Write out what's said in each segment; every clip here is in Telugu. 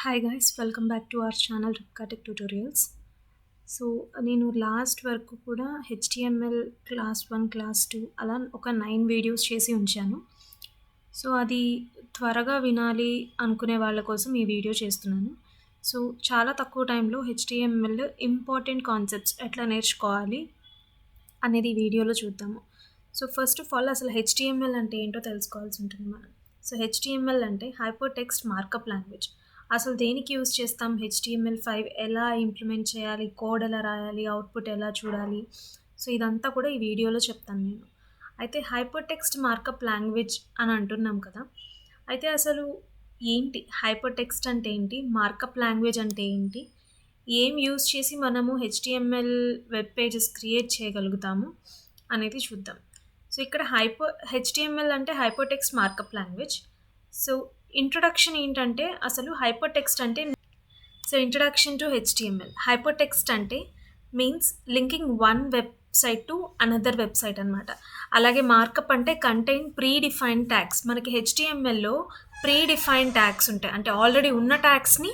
Hi guys, welcome back to our channel Ripka tech tutorials. So నేను లాస్ట్ వరకు కూడా హెచ్టిఎంఎల్ క్లాస్ 1, క్లాస్ 2 అలా ఒక 9 వీడియోస్ చేసి ఉంచాను. సో అది త్వరగా వినాలి అనుకునే వాళ్ళ కోసం ఈ వీడియో చేస్తున్నాను. సో చాలా తక్కువ టైంలో హెచ్టిఎంఎల్ ఇంపార్టెంట్ కాన్సెప్ట్స్ ఎట్లా నేర్చుకోవాలి అనేది ఈ వీడియోలో చూద్దాము. సో ఫస్ట్ ఆఫ్ ఆల్ అసలు హెచ్టిఎంఎల్ అంటే ఏంటో తెలుసుకోవాల్సి ఉంటుంది మనం. సో హెచ్టిఎంఎల్ అంటే హైపర్ టెక్స్ట్ మార్కప్ లాంగ్వేజ్. అసలు దేనికి యూజ్ చేస్తాం? HTML5 ఎలా ఇంప్లిమెంట్ చేయాలి, కోడ్ ఎలా రాయాలి, అవుట్పుట్ ఎలా చూడాలి, సో ఇదంతా కూడా ఈ వీడియోలో చెప్తాను నేను. అయితే హైపర్ టెక్స్ట్ మార్కప్ లాంగ్వేజ్ అని అంటున్నాం కదా, అయితే అసలు ఏంటి హైపర్ టెక్స్ట్ అంటే ఏంటి, మార్కప్ లాంగ్వేజ్ అంటే ఏంటి, ఏం యూజ్ చేసి మనము HTML వెబ్ పేజెస్ క్రియేట్ చేయగలుగుతాము అనేది చూద్దాం. సో ఇక్కడ HTML అంటే hyper text markup language. So introduction ఏంటంటే అసలు హైపర్ టెక్స్ట్ అంటే, so introduction to HTML. Hyper text అంటే means linking one website to another website అనమాట. అలాగే మార్కప్ అంటే కంటైన్ ప్రీ డిఫైన్డ్ ట్యాగ్స్. మనకి HTMLలో ప్రీ డిఫైన్డ్ ట్యాగ్స్ ఉంటాయి, అంటే ఆల్రెడీ ఉన్న ట్యాగ్స్ని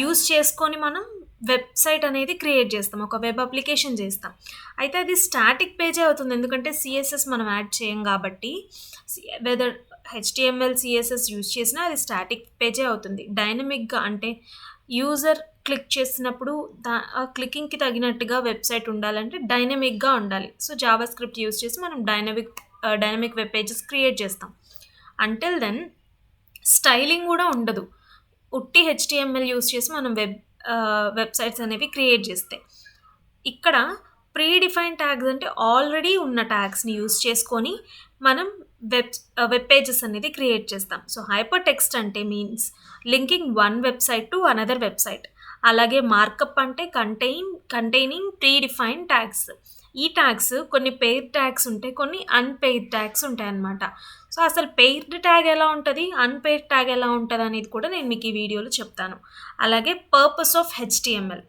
యూజ్ చేసుకొని మనం వెబ్సైట్ అనేది క్రియేట్ చేస్తాం, ఒక వెబ్ అప్లికేషన్ చేస్తాం. అయితే అది స్టాటిక్ పేజే అవుతుంది, ఎందుకంటే CSS మనం యాడ్ చేయం కాబట్టి. వెదర్ HTML CSS యూజ్ చేసినా అది స్టాటిక్ పేజే అవుతుంది. డైనమిక్గా అంటే యూజర్ క్లిక్ చేసినప్పుడు ఆ క్లికింగ్కి తగినట్టుగా వెబ్సైట్ ఉండాలంటే డైనమిక్గా ఉండాలి. సో జావా స్క్రిప్ట్ యూజ్ చేసి మనం డైనమిక్ వెబ్ పేజెస్ క్రియేట్ చేస్తాం. అంటిల్ దెన్ స్టైలింగ్ కూడా ఉండదు, ఉట్టి HTML యూజ్ చేసి మనం వెబ్సైట్స్ అనేవి క్రియేట్ చేస్తే. ఇక్కడ ప్రీ డిఫైన్ ట్యాగ్స్ అంటే ఆల్రెడీ ఉన్న ట్యాగ్స్ని యూజ్ చేసుకొని మనం వెబ్ పేజెస్ అనేది క్రియేట్ చేస్తాం. సో హైపర్ టెక్స్ట్ అంటే means linking one website to another website. అలాగే మార్కప్ అంటే కంటైనింగ్ ప్రీ డిఫైన్ ట్యాగ్స్. ఈ ట్యాగ్స్ కొన్ని పెయిర్ ట్యాగ్స్ ఉంటాయి, కొన్ని అన్పెయిర్డ్ ట్యాగ్స్ ఉంటాయి అన్నమాట. సో అసలు పెయిర్డ్ ట్యాగ్ ఎలా ఉంటుంది, అన్పెయిర్డ్ ట్యాగ్ ఎలా ఉంటుంది అనేది కూడా నేను మీకు ఈ వీడియోలో చెప్తాను. అలాగే purpose of HTML.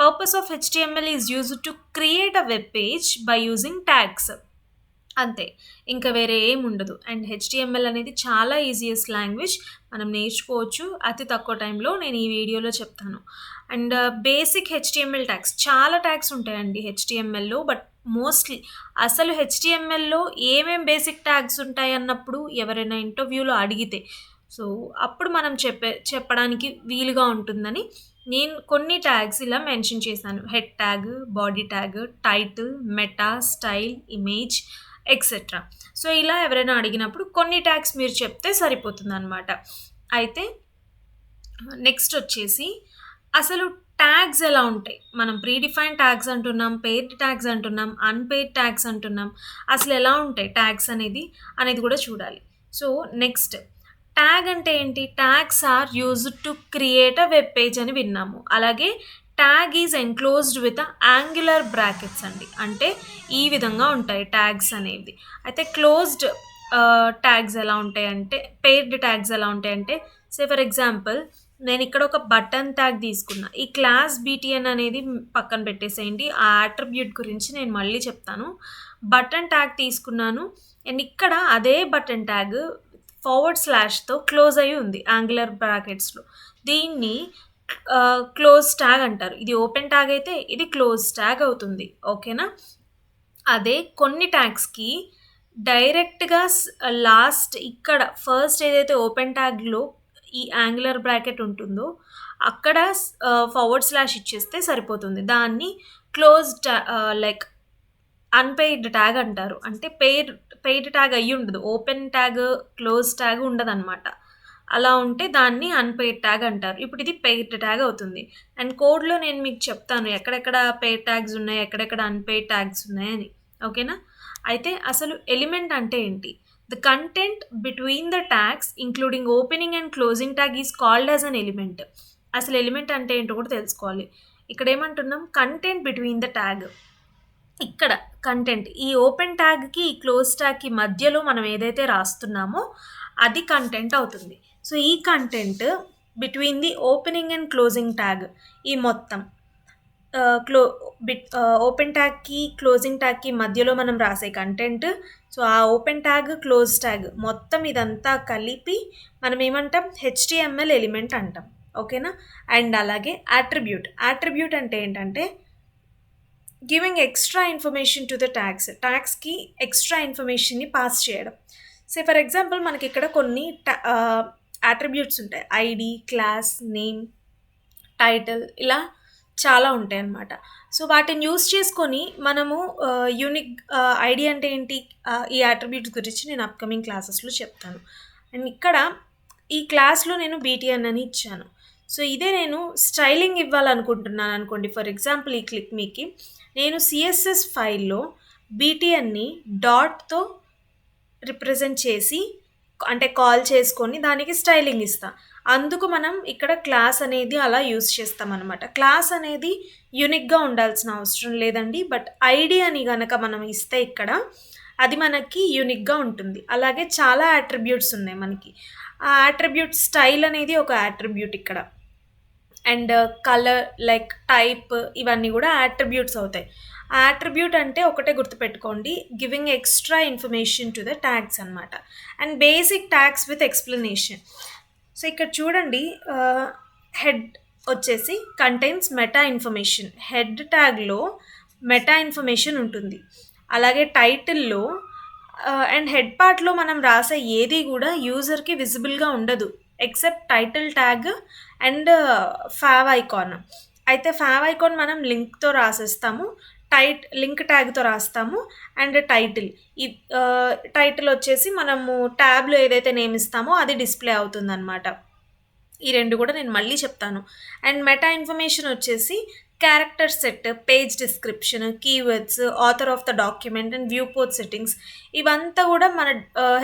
Purpose of HTML is used to create a web page by using tags. అంతే, ఇంకా వేరే ఏం ఉండదు. అండ్ HTML అనేది చాలా ఈజియెస్ట్ లాంగ్వేజ్, మనం నేర్చుకోవచ్చు అతి తక్కువ టైంలో. నేను ఈ వీడియోలో చెప్తాను. అండ్ బేసిక్ HTML ట్యాగ్స్, చాలా ట్యాగ్స్ ఉంటాయండి HTMLలో, బట్ మోస్ట్లీ అసలు HTMLలో ఏమేం బేసిక్ ట్యాగ్స్ ఉంటాయి అన్నప్పుడు ఎవరైనా ఇంటర్వ్యూలో అడిగితే, సో అప్పుడు మనం చెప్పడానికి వీలుగా ఉంటుందని నేను కొన్ని ట్యాగ్స్ ఇలా మెన్షన్ చేశాను. Head tag, body tag, title, meta, style, image, etcetera. So ఇలా ఎవరైనా అడిగినప్పుడు కొన్ని ట్యాగ్స్ మీరు చెప్తే సరిపోతుంది అనమాట. అయితే నెక్స్ట్ వచ్చేసి అసలు ట్యాగ్స్ ఎలా ఉంటాయి, మనం ప్రీడిఫైన్ ట్యాగ్స్ అంటున్నాం, పెయిర్డ్ ట్యాగ్స్ అంటున్నాం, అన్పెయిర్డ్ ట్యాగ్స్ అంటున్నాం. అసలు ఎలా ఉంటాయి ట్యాగ్స్ అనేది కూడా చూడాలి. సో నెక్స్ట్, ట్యాగ్ అంటే ఏంటి? Tags are used to create a web page అని విన్నాము. అలాగే tag is enclosed with angular brackets అండి, అంటే ఈ విధంగా ఉంటాయి ట్యాగ్స్ అనేవి. అయితే క్లోజ్డ్ ట్యాగ్స్ ఎలా ఉంటాయంటే, పెయిర్డ్ ట్యాగ్స్ ఎలా ఉంటాయంటే, సే ఫర్ ఎగ్జాంపుల్ నేను ఇక్కడ ఒక బటన్ ట్యాగ్ తీసుకున్నా. ఈ క్లాస్ BTN అనేది పక్కన పెట్టేసేయండి, ఆ అట్రిబ్యూట్ గురించి నేను మళ్ళీ చెప్తాను. బటన్ ట్యాగ్ తీసుకున్నాను, అండ్ ఇక్కడ అదే బటన్ ట్యాగ్ //తో క్లోజ్ అయ్యి ఉంది యాంగులర్ బ్రాకెట్స్లో. దీన్ని క్లోజ్ ట్యాగ్ అంటారు. ఇది ఓపెన్ ట్యాగ్ అయితే ఇది క్లోజ్ ట్యాగ్ అవుతుంది, ఓకేనా? అదే కొన్ని ట్యాగ్స్కి డైరెక్ట్గా లాస్ట్ ఇక్కడ ఫస్ట్ ఏదైతే ఓపెన్ ట్యాగ్లో ఈ యాంగులర్ బ్రాకెట్ ఉంటుందో అక్కడ // ఇచ్చేస్తే సరిపోతుంది. దాన్ని క్లోజ్ లైక్ అన్పెయిర్డ్ ట్యాగ్ అంటారు. అంటే పెయిడ్ ట్యాగ్ అయ్యి ఉండదు, ఓపెన్ ట్యాగ్ క్లోజ్ ట్యాగ్ ఉండదన్నమాట. అలా ఉంటే దాన్ని అన్పెయిడ్ ట్యాగ్ అంటారు. ఇప్పుడు ఇది పెయిడ్ ట్యాగ్ అవుతుంది. అండ్ కోడ్లో నేను మీకు చెప్తాను ఎక్కడెక్కడ పెయిడ్ ట్యాగ్స్ ఉన్నాయి, ఎక్కడెక్కడ అన్పెయిడ్ ట్యాగ్స్ ఉన్నాయని, ఓకేనా? అయితే అసలు ఎలిమెంట్ అంటే ఏంటి? The content between the tags including opening and closing tag is called as an element. అసలు ఎలిమెంట్ అంటే ఏంటో కూడా తెలుసుకోవాలి. ఇక్కడ ఏమంటున్నాం? Content between the tag. ఇక్కడ కంటెంట్ ఈ ఓపెన్ ట్యాగ్కి ఈ క్లోజ్ ట్యాగ్కి మధ్యలో మనం ఏదైతే రాస్తున్నామో అది కంటెంట్ అవుతుంది. సో ఈ content between the opening and closing tag, ఈ మొత్తం ఓపెన్ ట్యాగ్కి క్లోజింగ్ ట్యాగ్కి మధ్యలో మనం రాసే కంటెంట్, సో ఆ ఓపెన్ ట్యాగ్ క్లోజ్ ట్యాగ్ మొత్తం ఇదంతా కలిపి మనం ఏమంటాం? HTML ఎలిమెంట్ అంటాం, ఓకేనా. అండ్ అలాగే యాట్రిబ్యూట్ అంటే ఏంటంటే giving extra information to the ట్యాగ్స్కి ఎక్స్ట్రా ఇన్ఫర్మేషన్ని పాస్ చేయడం. ఫర్ ఎగ్జాంపుల్ మనకి ఇక్కడ కొన్ని యాట్రిబ్యూట్స్ ఉంటాయి. ఐడి, క్లాస్, నేమ్, టైటిల్, ఇలా చాలా ఉంటాయి అన్నమాట. సో వాటిని యూస్ చేసుకొని మనము యూనిక్ ఐడి అంటే ఏంటి, ఈ యాట్రిబ్యూట్స్ గురించి నేను అప్కమింగ్ క్లాసెస్లో చెప్తాను. అండ్ ఇక్కడ ఈ క్లాస్లో నేను బీటీఎన్ అని ఇచ్చాను. సో ఇదే నేను స్టైలింగ్ ఇవ్వాలనుకుంటున్నాను అనుకోండి. ఫర్ ఎగ్జాంపుల్ ఈ క్లిక్ మీకి నేను సిఎస్ఎస్ ఫైల్లో బీటీఎన్ని డాట్తో రిప్రజెంట్ చేసి అంటే కాల్ చేసుకొని దానికి స్టైలింగ్ ఇస్తా. అందుకు మనం ఇక్కడ క్లాస్ అనేది అలా యూస్ చేస్తామన్నమాట. క్లాస్ అనేది యూనిక్గా ఉండాల్సిన అవసరం లేదండి. బట్ ఐడి అని గనక మనం ఇస్తే ఇక్కడ అది మనకి యూనిక్గా ఉంటుంది. అలాగే చాలా యాట్రిబ్యూట్స్ ఉన్నాయి మనకి. ఆ యాట్రిబ్యూట్ స్టైల్ అనేది ఒక యాట్రిబ్యూట్ ఇక్కడ. అండ్ కలర్, లైక్ టైప్, ఇవన్నీ కూడా యాట్రిబ్యూట్స్ అవుతాయి. ఆ యాట్రిబ్యూట్ అంటే ఒకటే గుర్తుపెట్టుకోండి, giving extra information to the tags అనమాట. And basic tags with explanation. So ఇక్కడ చూడండి, హెడ్ వచ్చేసి కంటైన్స్ మెటా ఇన్ఫర్మేషన్. హెడ్ ట్యాగ్లో మెటా ఇన్ఫర్మేషన్ ఉంటుంది. అలాగే టైటిల్లో అండ్ హెడ్ పార్ట్లో మనం రాసే ఏది కూడా యూజర్కి విజిబుల్గా ఉండదు except title tag and favicon. అయితే ఫావ్ ఐకాన్ మనం లింక్తో రాసేస్తాము, లింక్ ట్యాగ్తో రాస్తాము. అండ్ ఈ టైటిల్ వచ్చేసి మనము ట్యాబ్లో ఏదైతే నేమ్ ఇస్తామో అది డిస్ప్లే అవుతుంది అనమాట. ఈ రెండు కూడా నేను మళ్ళీ చెప్తాను. అండ్ మెటా ఇన్ఫర్మేషన్ వచ్చేసి character set, page description, keywords, author of the document and viewport settings, ఇవంతా కూడా మన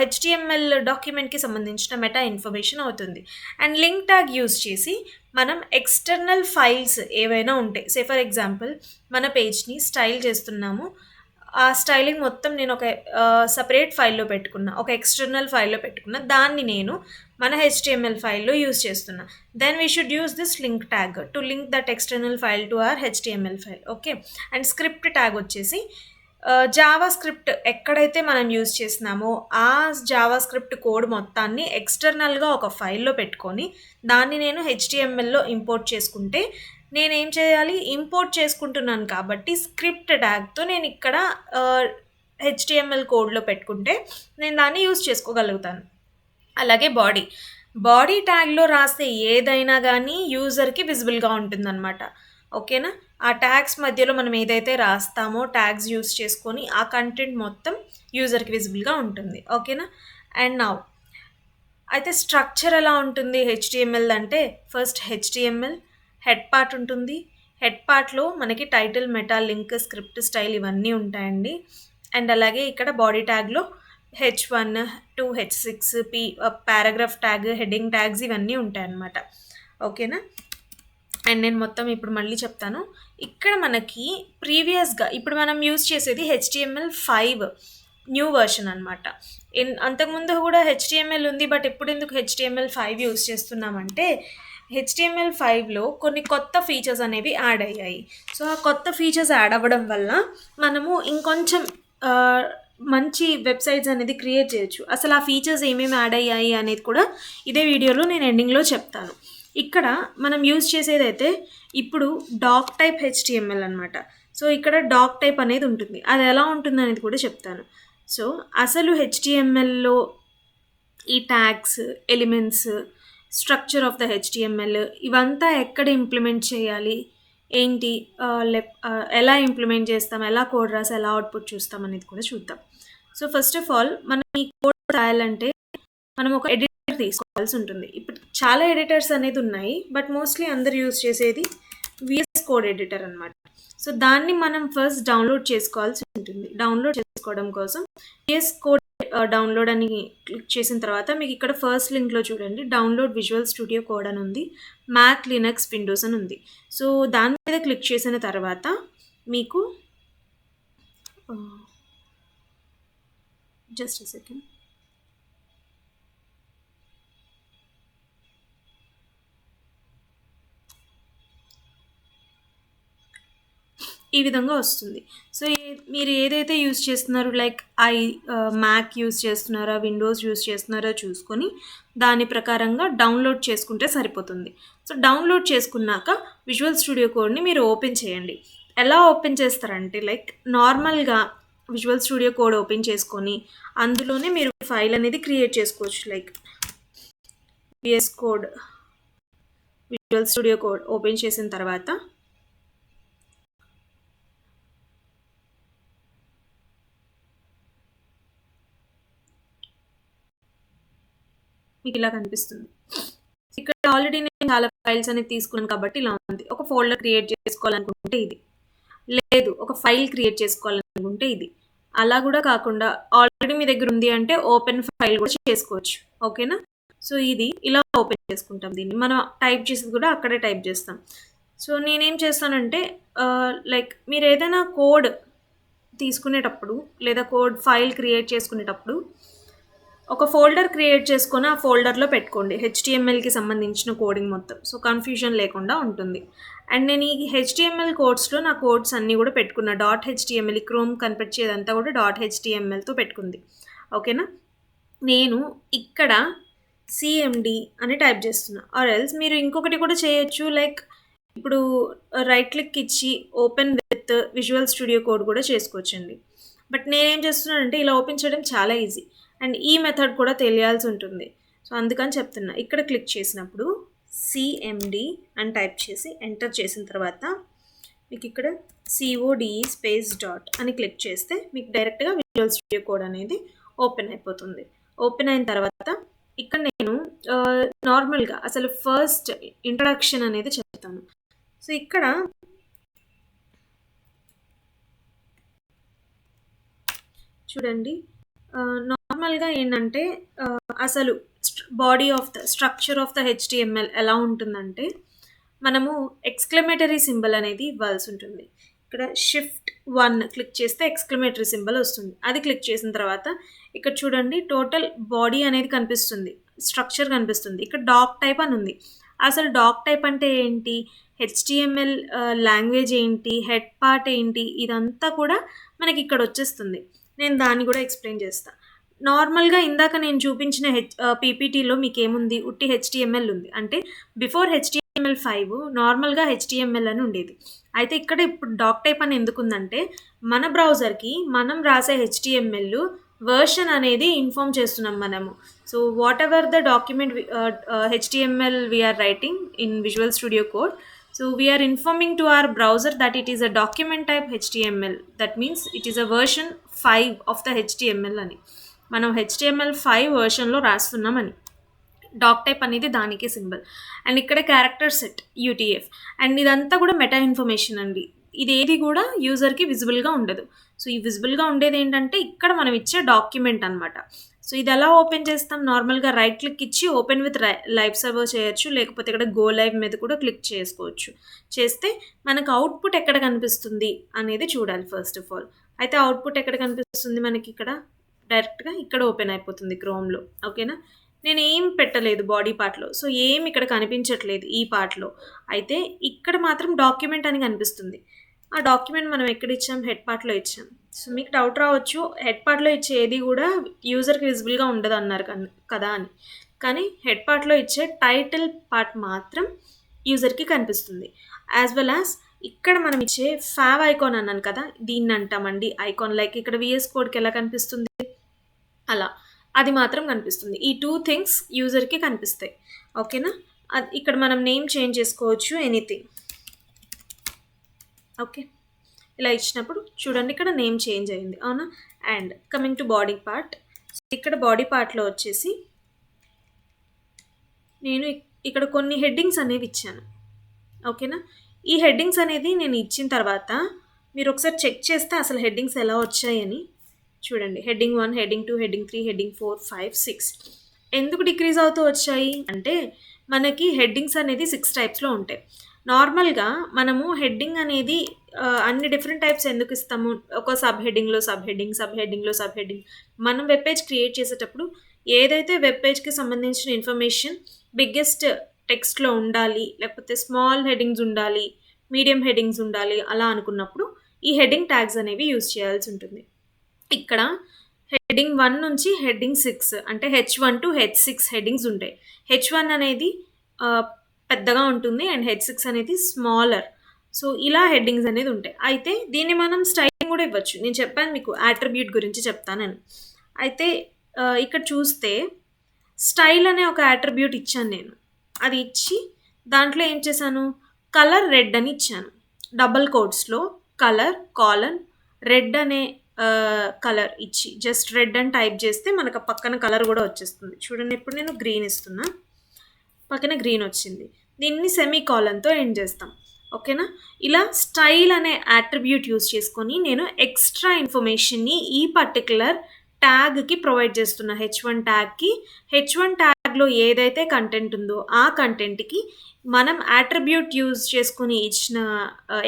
హెచ్టిఎంఎల్ డాక్యుమెంట్కి సంబంధించిన మెటా ఇన్ఫర్మేషన్ అవుతుంది. అండ్ లింక్ ట్యాగ్ యూజ్ చేసి మనం ఎక్స్టర్నల్ ఫైల్స్ ఏవైనా ఉంటాయి, ఫర్ ఎగ్జాంపుల్ మన పేజ్ని స్టైల్ చేస్తున్నాము, ఆ స్టైలింగ్ మొత్తం నేను ఒక సపరేట్ ఫైల్లో పెట్టుకున్నా, ఒక ఎక్స్టర్నల్ ఫైల్లో పెట్టుకున్నా, దాన్ని నేను మన హెచ్టిఎంఎల్ ఫైల్లో యూజ్ చేస్తున్నా. Then we should use this link tag to link that external file to our HTML file. Okay. And script tag వచ్చేసి జావా స్క్రిప్ట్ ఎక్కడైతే మనం యూజ్ చేసినామో ఆ జావా స్క్రిప్ట్ కోడ్ మొత్తాన్ని ఎక్స్టర్నల్గా ఒక ఫైల్లో పెట్టుకొని దాన్ని నేను హెచ్టిఎంఎల్లో ఇంపోర్ట్ చేసుకుంటే, నేనేం చేయాలి, ఇంపోర్ట్ చేసుకుంటున్నాను కాబట్టి స్క్రిప్ట్ ట్యాగ్తో నేను ఇక్కడ హెచ్టిఎంఎల్ కోడ్లో పెట్టుకుంటే నేను దాన్ని యూజ్ చేసుకోగలుగుతాను. అలాగే బాడీ ట్యాగ్లో రాస్తే ఏదైనా కానీ యూజర్కి విజిబుల్గా ఉంటుందన్నమాట. ఓకేనా. ఆ ట్యాగ్స్ మధ్యలో మనం ఏదైతే రాస్తామో ట్యాగ్స్ యూజ్ చేసుకొని ఆ కంటెంట్ మొత్తం యూజర్కి విజిబుల్గా ఉంటుంది. ఓకేనా. అండ్ నౌ అయితే స్ట్రక్చర్ ఎలా ఉంటుంది హెచ్టిఎంఎల్ అంటే, ఫస్ట్ హెచ్టిఎంఎల్ హెడ్ పార్ట్ ఉంటుంది. హెడ్ పార్ట్లో మనకి title, meta, link, script, style ఇవన్నీ ఉంటాయండి. అండ్ అలాగే ఇక్కడ బాడీ ట్యాగ్లో H1, 2, H6, paragraph tag, heading tags ఇవన్నీ ఉంటాయన్నమాట. ఓకేనా. అండ్ నేను మొత్తం ఇప్పుడు మళ్ళీ చెప్తాను. ఇక్కడ మనకి ప్రీవియస్గా ఇప్పుడు మనం యూజ్ చేసేది HTML5 న్యూ వర్షన్ అనమాట. అంతకుముందు కూడా HTML ఉంది, బట్ ఇప్పుడు ఎందుకు HTML5 యూజ్ చేస్తున్నామంటే HTML5లో కొన్ని కొత్త ఫీచర్స్ అనేవి యాడ్ అయ్యాయి. సో ఆ కొత్త ఫీచర్స్ యాడ్ అవ్వడం వల్ల మనము ఇంకొంచెం మంచి వెబ్సైట్స్ అనేది క్రియేట్ చేయొచ్చు. అసలు ఆ ఫీచర్స్ ఏమేమి యాడ్ అయ్యాయి అనేది కూడా ఇదే వీడియోలో నేను ఎండింగ్లో చెప్తాను. ఇక్కడ మనం యూజ్ చేసేదైతే ఇప్పుడు డాక్ టైప్ HTML అనమాట. సో ఇక్కడ డాక్ టైప్ అనేది ఉంటుంది, అది ఎలా ఉంటుంది అనేది కూడా చెప్తాను. సో అసలు HTMLలో ఈ tags, elements, structure of the HTML ఇవంతా ఎక్కడ ఇంప్లిమెంట్ చేయాలి, ఏంటి, ఎలా ఇంప్లిమెంట్ చేస్తాం, ఎలా కోడ్ రాసి ఎలా అవుట్పుట్ చూస్తాం అనేది కూడా చూద్దాం. సో ఫస్ట్ ఆఫ్ ఆల్ మనం ఈ కోడ్ రాయాలంటే మనం ఒక ఎడిటర్ తీసుకోవాల్సి ఉంటుంది. ఇప్పుడు చాలా ఎడిటర్స్ అనేది ఉన్నాయి, బట్ మోస్ట్లీ అందరు యూజ్ చేసేది VS కోడ్ ఎడిటర్ అనమాట. సో దాన్ని మనం ఫస్ట్ డౌన్లోడ్ చేసుకోవాల్సి ఉంటుంది. డౌన్లోడ్ చేసుకోవడం కోసం VS కోడ్ డౌన్లోడ్ అని క్లిక్ చేసిన తర్వాత మీకు ఇక్కడ ఫస్ట్ లింక్లో చూడండి, డౌన్లోడ్ విజువల్ స్టూడియో కోడ్ అని ఉంది, మ్యాక్, లినక్స్, విండోస్ అని ఉంది. సో దాని మీద క్లిక్ చేసిన తర్వాత మీకు జస్ట్ అ సెకండ్, ఈ విధంగా వస్తుంది. సో ఈ మీరు ఏదైతే యూజ్ చేస్తున్నారో లైక్ మ్యాక్ యూజ్ చేస్తున్నారా, విండోస్ యూజ్ చేస్తున్నారా చూసుకొని దాని ప్రకారంగా డౌన్లోడ్ చేసుకుంటే సరిపోతుంది. సో డౌన్లోడ్ చేసుకున్నాక విజువల్ స్టూడియో కోడ్ని మీరు ఓపెన్ చేయండి. ఎలా ఓపెన్ చేస్తారంటే లైక్ నార్మల్గా విజువల్ స్టూడియో కోడ్ ఓపెన్ చేసుకొని అందులోనే మీరు ఫైల్ అనేది క్రియేట్ చేసుకోవచ్చు. Like VS code Visual Studio code open చేసిన తర్వాత మీకు ఇలా కనిపిస్తుంది. ఇక్కడ ఆల్రెడీ నేను చాలా ఫైల్స్ అనేది తీసుకున్నాను కాబట్టి ఇలా ఉంది. ఒక ఫోల్డర్ క్రియేట్ చేసుకోవాలనుకుంటే ఇది, లేదు ఒక ఫైల్ క్రియేట్ చేసుకోవాలనుకుంటే ఇది. అలా కూడా కాకుండా ఆల్రెడీ మీ దగ్గర ఉంది అంటే ఓపెన్ ఫైల్ కూడా చేసుకోవచ్చు. ఓకేనా? సో ఇది ఇలా ఓపెన్ చేసుకుంటాం. దీన్ని మనం టైప్ చేసేది కూడా అక్కడే టైప్ చేస్తాం. సో నేనేం చేస్తానంటే లైక్ మీరు ఏదైనా కోడ్ తీసుకునేటప్పుడు లేదా కోడ్ ఫైల్ క్రియేట్ చేసుకునేటప్పుడు ఒక ఫోల్డర్ క్రియేట్ చేసుకొని ఆ ఫోల్డర్లో పెట్టుకోండి హెచ్టిఎంఎల్కి సంబంధించిన కోడింగ్ మొత్తం. సో కన్ఫ్యూజన్ లేకుండా ఉంటుంది. అండ్ నేను ఈ హెచ్టిఎంఎల్ కోడ్స్లో నా కోడ్స్ అన్నీ కూడా పెట్టుకున్నా. .html క్రోమ్ కనిపించేదంతా కూడా .htmlతో పెట్టుకుంది. ఓకేనా? నేను ఇక్కడ సిఎండి అని టైప్ చేస్తున్నా. ఆర్ ఎల్స్ మీరు ఇంకొకటి కూడా చేయొచ్చు. లైక్ ఇప్పుడు రైట్ క్లిక్ ఇచ్చి open with visual Studio code కూడా చేసుకోవచ్చండి. బట్ నేనేం చేస్తున్నానంటే ఇలా ఓపెన్ చేయడం చాలా ఈజీ అండ్ ఈ మెథడ్ కూడా తెలియాల్సి ఉంటుంది. సో అందుకని చెప్తున్నా. ఇక్కడ క్లిక్ చేసినప్పుడు సిఎండి అని టైప్ చేసి ఎంటర్ చేసిన తర్వాత మీకు ఇక్కడ CODE స్పేస్ డాట్ అని క్లిక్ చేస్తే మీకు డైరెక్ట్గా విజువల్ స్టూడియో కోడ్ అనేది ఓపెన్ అయిపోతుంది. ఓపెన్ అయిన తర్వాత ఇక్కడ నేను నార్మల్గా అసలు ఫస్ట్ ఇంట్రడక్షన్ అనేది చెప్తాను. సో ఇక్కడ చూడండి, నార్మల్గా ఏంటంటే అసలు body of the structure of the HTML ఎలా ఉంటుందంటే మనము ఎక్స్క్లమేటరీ సింబల్ అనేది ఇవ్వాల్సి ఉంటుంది. ఇక్కడ Shift+1 క్లిక్ చేస్తే ఎక్స్క్లమేటరీ సింబల్ వస్తుంది. అది క్లిక్ చేసిన తర్వాత ఇక్కడ చూడండి టోటల్ బాడీ అనేది కనిపిస్తుంది, స్ట్రక్చర్ కనిపిస్తుంది. ఇక్కడ డాక్ టైప్ అని ఉంది. అసలు డాక్ టైప్ అంటే ఏంటి, HTML లాంగ్వేజ్ ఏంటి, హెడ్ పార్ట్ ఏంటి, ఇదంతా కూడా మనకి ఇక్కడ వచ్చేస్తుంది. నేను దాన్ని కూడా ఎక్స్ప్లెయిన్ చేస్తాను. నార్మల్గా ఇందాక నేను చూపించిన పీపీటీలో మీకు ఏముంది, ఉట్టి HTML ఉంది. అంటే బిఫోర్ HTML5 నార్మల్గా HTML అని ఉండేది. అయితే ఇక్కడ ఇప్పుడు డాక్ టైప్ అని ఎందుకుందంటే మన బ్రౌజర్కి మనం రాసే HTML వర్షన్ అనేది ఇన్ఫార్మ్ చేస్తున్నాం మనము. So whatever the document HTML we are writing in Visual Studio code, so we are informing to our browser that it is a document type HTML. That means it is a version 5 of the HTML అని. మనం HTML5 వర్షన్లో రాస్తున్నామని. డాక్ టైప్ అనేది దానికి సింబల్. అండ్ ఇక్కడ క్యారెక్టర్ సెట్ UTF. అండ్ ఇదంతా కూడా మెటా ఇన్ఫర్మేషన్ అండి. ఇదేది కూడా యూజర్కి విజిబుల్గా ఉండదు. సో ఈ విజిబుల్గా ఉండేది ఏంటంటే ఇక్కడ మనం ఇచ్చే డాక్యుమెంట్ అనమాట. సో ఇది ఎలా ఓపెన్ చేస్తాం, నార్మల్గా రైట్ క్లిక్ ఇచ్చి ఓపెన్ విత్ లైవ్ సర్వర్ చేయొచ్చు, లేకపోతే ఇక్కడ గో లైవ్ మీద కూడా క్లిక్ చేసుకోవచ్చు. చేస్తే మనకు అవుట్పుట్ ఎక్కడ కనిపిస్తుంది అనేది చూడాలి ఫస్ట్ ఆఫ్ ఆల్. అయితే అవుట్పుట్ ఎక్కడ కనిపిస్తుంది మనకి ఇక్కడ డైరెక్ట్గా ఇక్కడ ఓపెన్ అయిపోతుంది క్రోమ్లో. ఓకేనా? నేను ఏం పెట్టలేదు బాడీ పార్ట్లో, సో ఏం ఇక్కడ కనిపించట్లేదు ఈ పార్ట్లో. అయితే ఇక్కడ మాత్రం డాక్యుమెంట్ అని కనిపిస్తుంది. ఆ డాక్యుమెంట్ మనం ఎక్కడ ఇచ్చాం, హెడ్ పార్ట్లో ఇచ్చాం. సో మీకు డౌట్ రావచ్చు హెడ్ పార్ట్లో ఇచ్చే ఏది కూడా యూజర్కి విజిబుల్గా ఉండదు అన్నారు కదా అని. కానీ హెడ్ పార్ట్లో ఇచ్చే టైటిల్ పార్ట్ మాత్రం యూజర్కి కనిపిస్తుంది. యాజ్ వెల్ యాజ్ ఇక్కడ మనం ఇచ్చే ఫావ్ ఐకాన్ అన్నాను కదా, దీన్ని అంటామండి ఐకాన్. లైక్ ఇక్కడ VS కోడ్కి ఎలా కనిపిస్తుంది అలా అది మాత్రం కనిపిస్తుంది. ఈ 2 థింగ్స్ యూజర్కి కనిపిస్తాయి. ఓకేనా? అది ఇక్కడ మనం నేమ్ చేంజ్ చేసుకోవచ్చు ఎనీథింగ్. ఓకే, ఇలా ఇచ్చినప్పుడు చూడండి ఇక్కడ నేమ్ చేంజ్ అయింది, అవునా? And coming to body part, ఇక్కడ బాడీ పార్ట్లో వచ్చేసి నేను ఇక్కడ కొన్ని హెడ్డింగ్స్ అనేవి ఇచ్చాను. ఓకేనా? ఈ హెడ్డింగ్స్ అనేది నేను ఇచ్చిన తర్వాత మీరు ఒకసారి చెక్ చేస్తే అసలు హెడ్డింగ్స్ ఎలా వచ్చాయని చూడండి. హెడ్డింగ్ 1, హెడ్డింగ్ 2, హెడ్డింగ్ 3, హెడ్డింగ్ 4, 5, 6 ఎందుకు డిక్రీజ్ అవుతూ వచ్చాయి అంటే మనకి హెడ్డింగ్స్ అనేది 6 టైప్స్లో ఉంటాయి. నార్మల్గా మనము హెడ్డింగ్ అనేది అన్ని డిఫరెంట్ టైప్స్ ఎందుకు ఇస్తాము, ఒక సబ్ హెడ్డింగ్లో సబ్ హెడ్డింగ్, సబ్ హెడ్డింగ్లో సబ్ హెడ్డింగ్. మనం వెబ్ పేజ్ క్రియేట్ చేసేటప్పుడు ఏదైతే వెబ్ పేజ్కి సంబంధించిన ఇన్ఫర్మేషన్ బిగ్గెస్ట్ టెక్స్ట్లో ఉండాలి, లేకపోతే స్మాల్ హెడ్డింగ్స్ ఉండాలి, మీడియం హెడ్డింగ్స్ ఉండాలి అలా అనుకున్నప్పుడు ఈ హెడ్డింగ్ ట్యాగ్స్ అనేవి యూజ్ చేయాల్సి ఉంటుంది. ఇక్కడ హెడ్డింగ్ 1 నుంచి హెడ్డింగ్ 6 అంటే H1 టు H6 హెడ్డింగ్స్ ఉంటాయి. H1 అనేది పెద్దగా ఉంటుంది అండ్ H6 అనేది స్మాలర్. సో ఇలా హెడ్డింగ్స్ అనేది ఉంటాయి. అయితే దీన్ని మనం స్టైలింగ్ కూడా ఇవ్వచ్చు. నేను చెప్పాను మీకు అట్రిబ్యూట్ గురించి చెప్తానని. అయితే ఇక్కడ చూస్తే స్టైల్ అనే ఒక అట్రిబ్యూట్ ఇచ్చాను నేను. అది ఇచ్చి దాంట్లో ఏం చేశాను, కలర్ రెడ్ అని ఇచ్చాను. డబుల్ కోట్స్లో కలర్ కాలన్ రెడ్ అనే కలర్ ఇచ్చి జస్ట్ రెడ్ అని టైప్ చేస్తే మనకు పక్కన కలర్ కూడా వచ్చేస్తుంది. చూడండి, ఇప్పుడు నేను గ్రీన్ ఇస్తున్నా, పక్కన గ్రీన్ వచ్చింది. దీన్ని సెమీ కాలన్తో ఎండ్ చేస్తాం. ఓకేనా? ఇలా స్టైల్ అనే అట్రిబ్యూట్ యూజ్ చేసుకొని నేను ఎక్స్ట్రా ఇన్ఫర్మేషన్ని ఈ పర్టికులర్ ట్యాగ్కి ప్రొవైడ్ చేస్తున్నా. H1 ట్యాగ్కి H1 ట్యాగ్లో ఏదైతే కంటెంట్ ఉందో ఆ కంటెంట్కి మనం అట్రిబ్యూట్ యూజ్ చేసుకుని ఇచ్చిన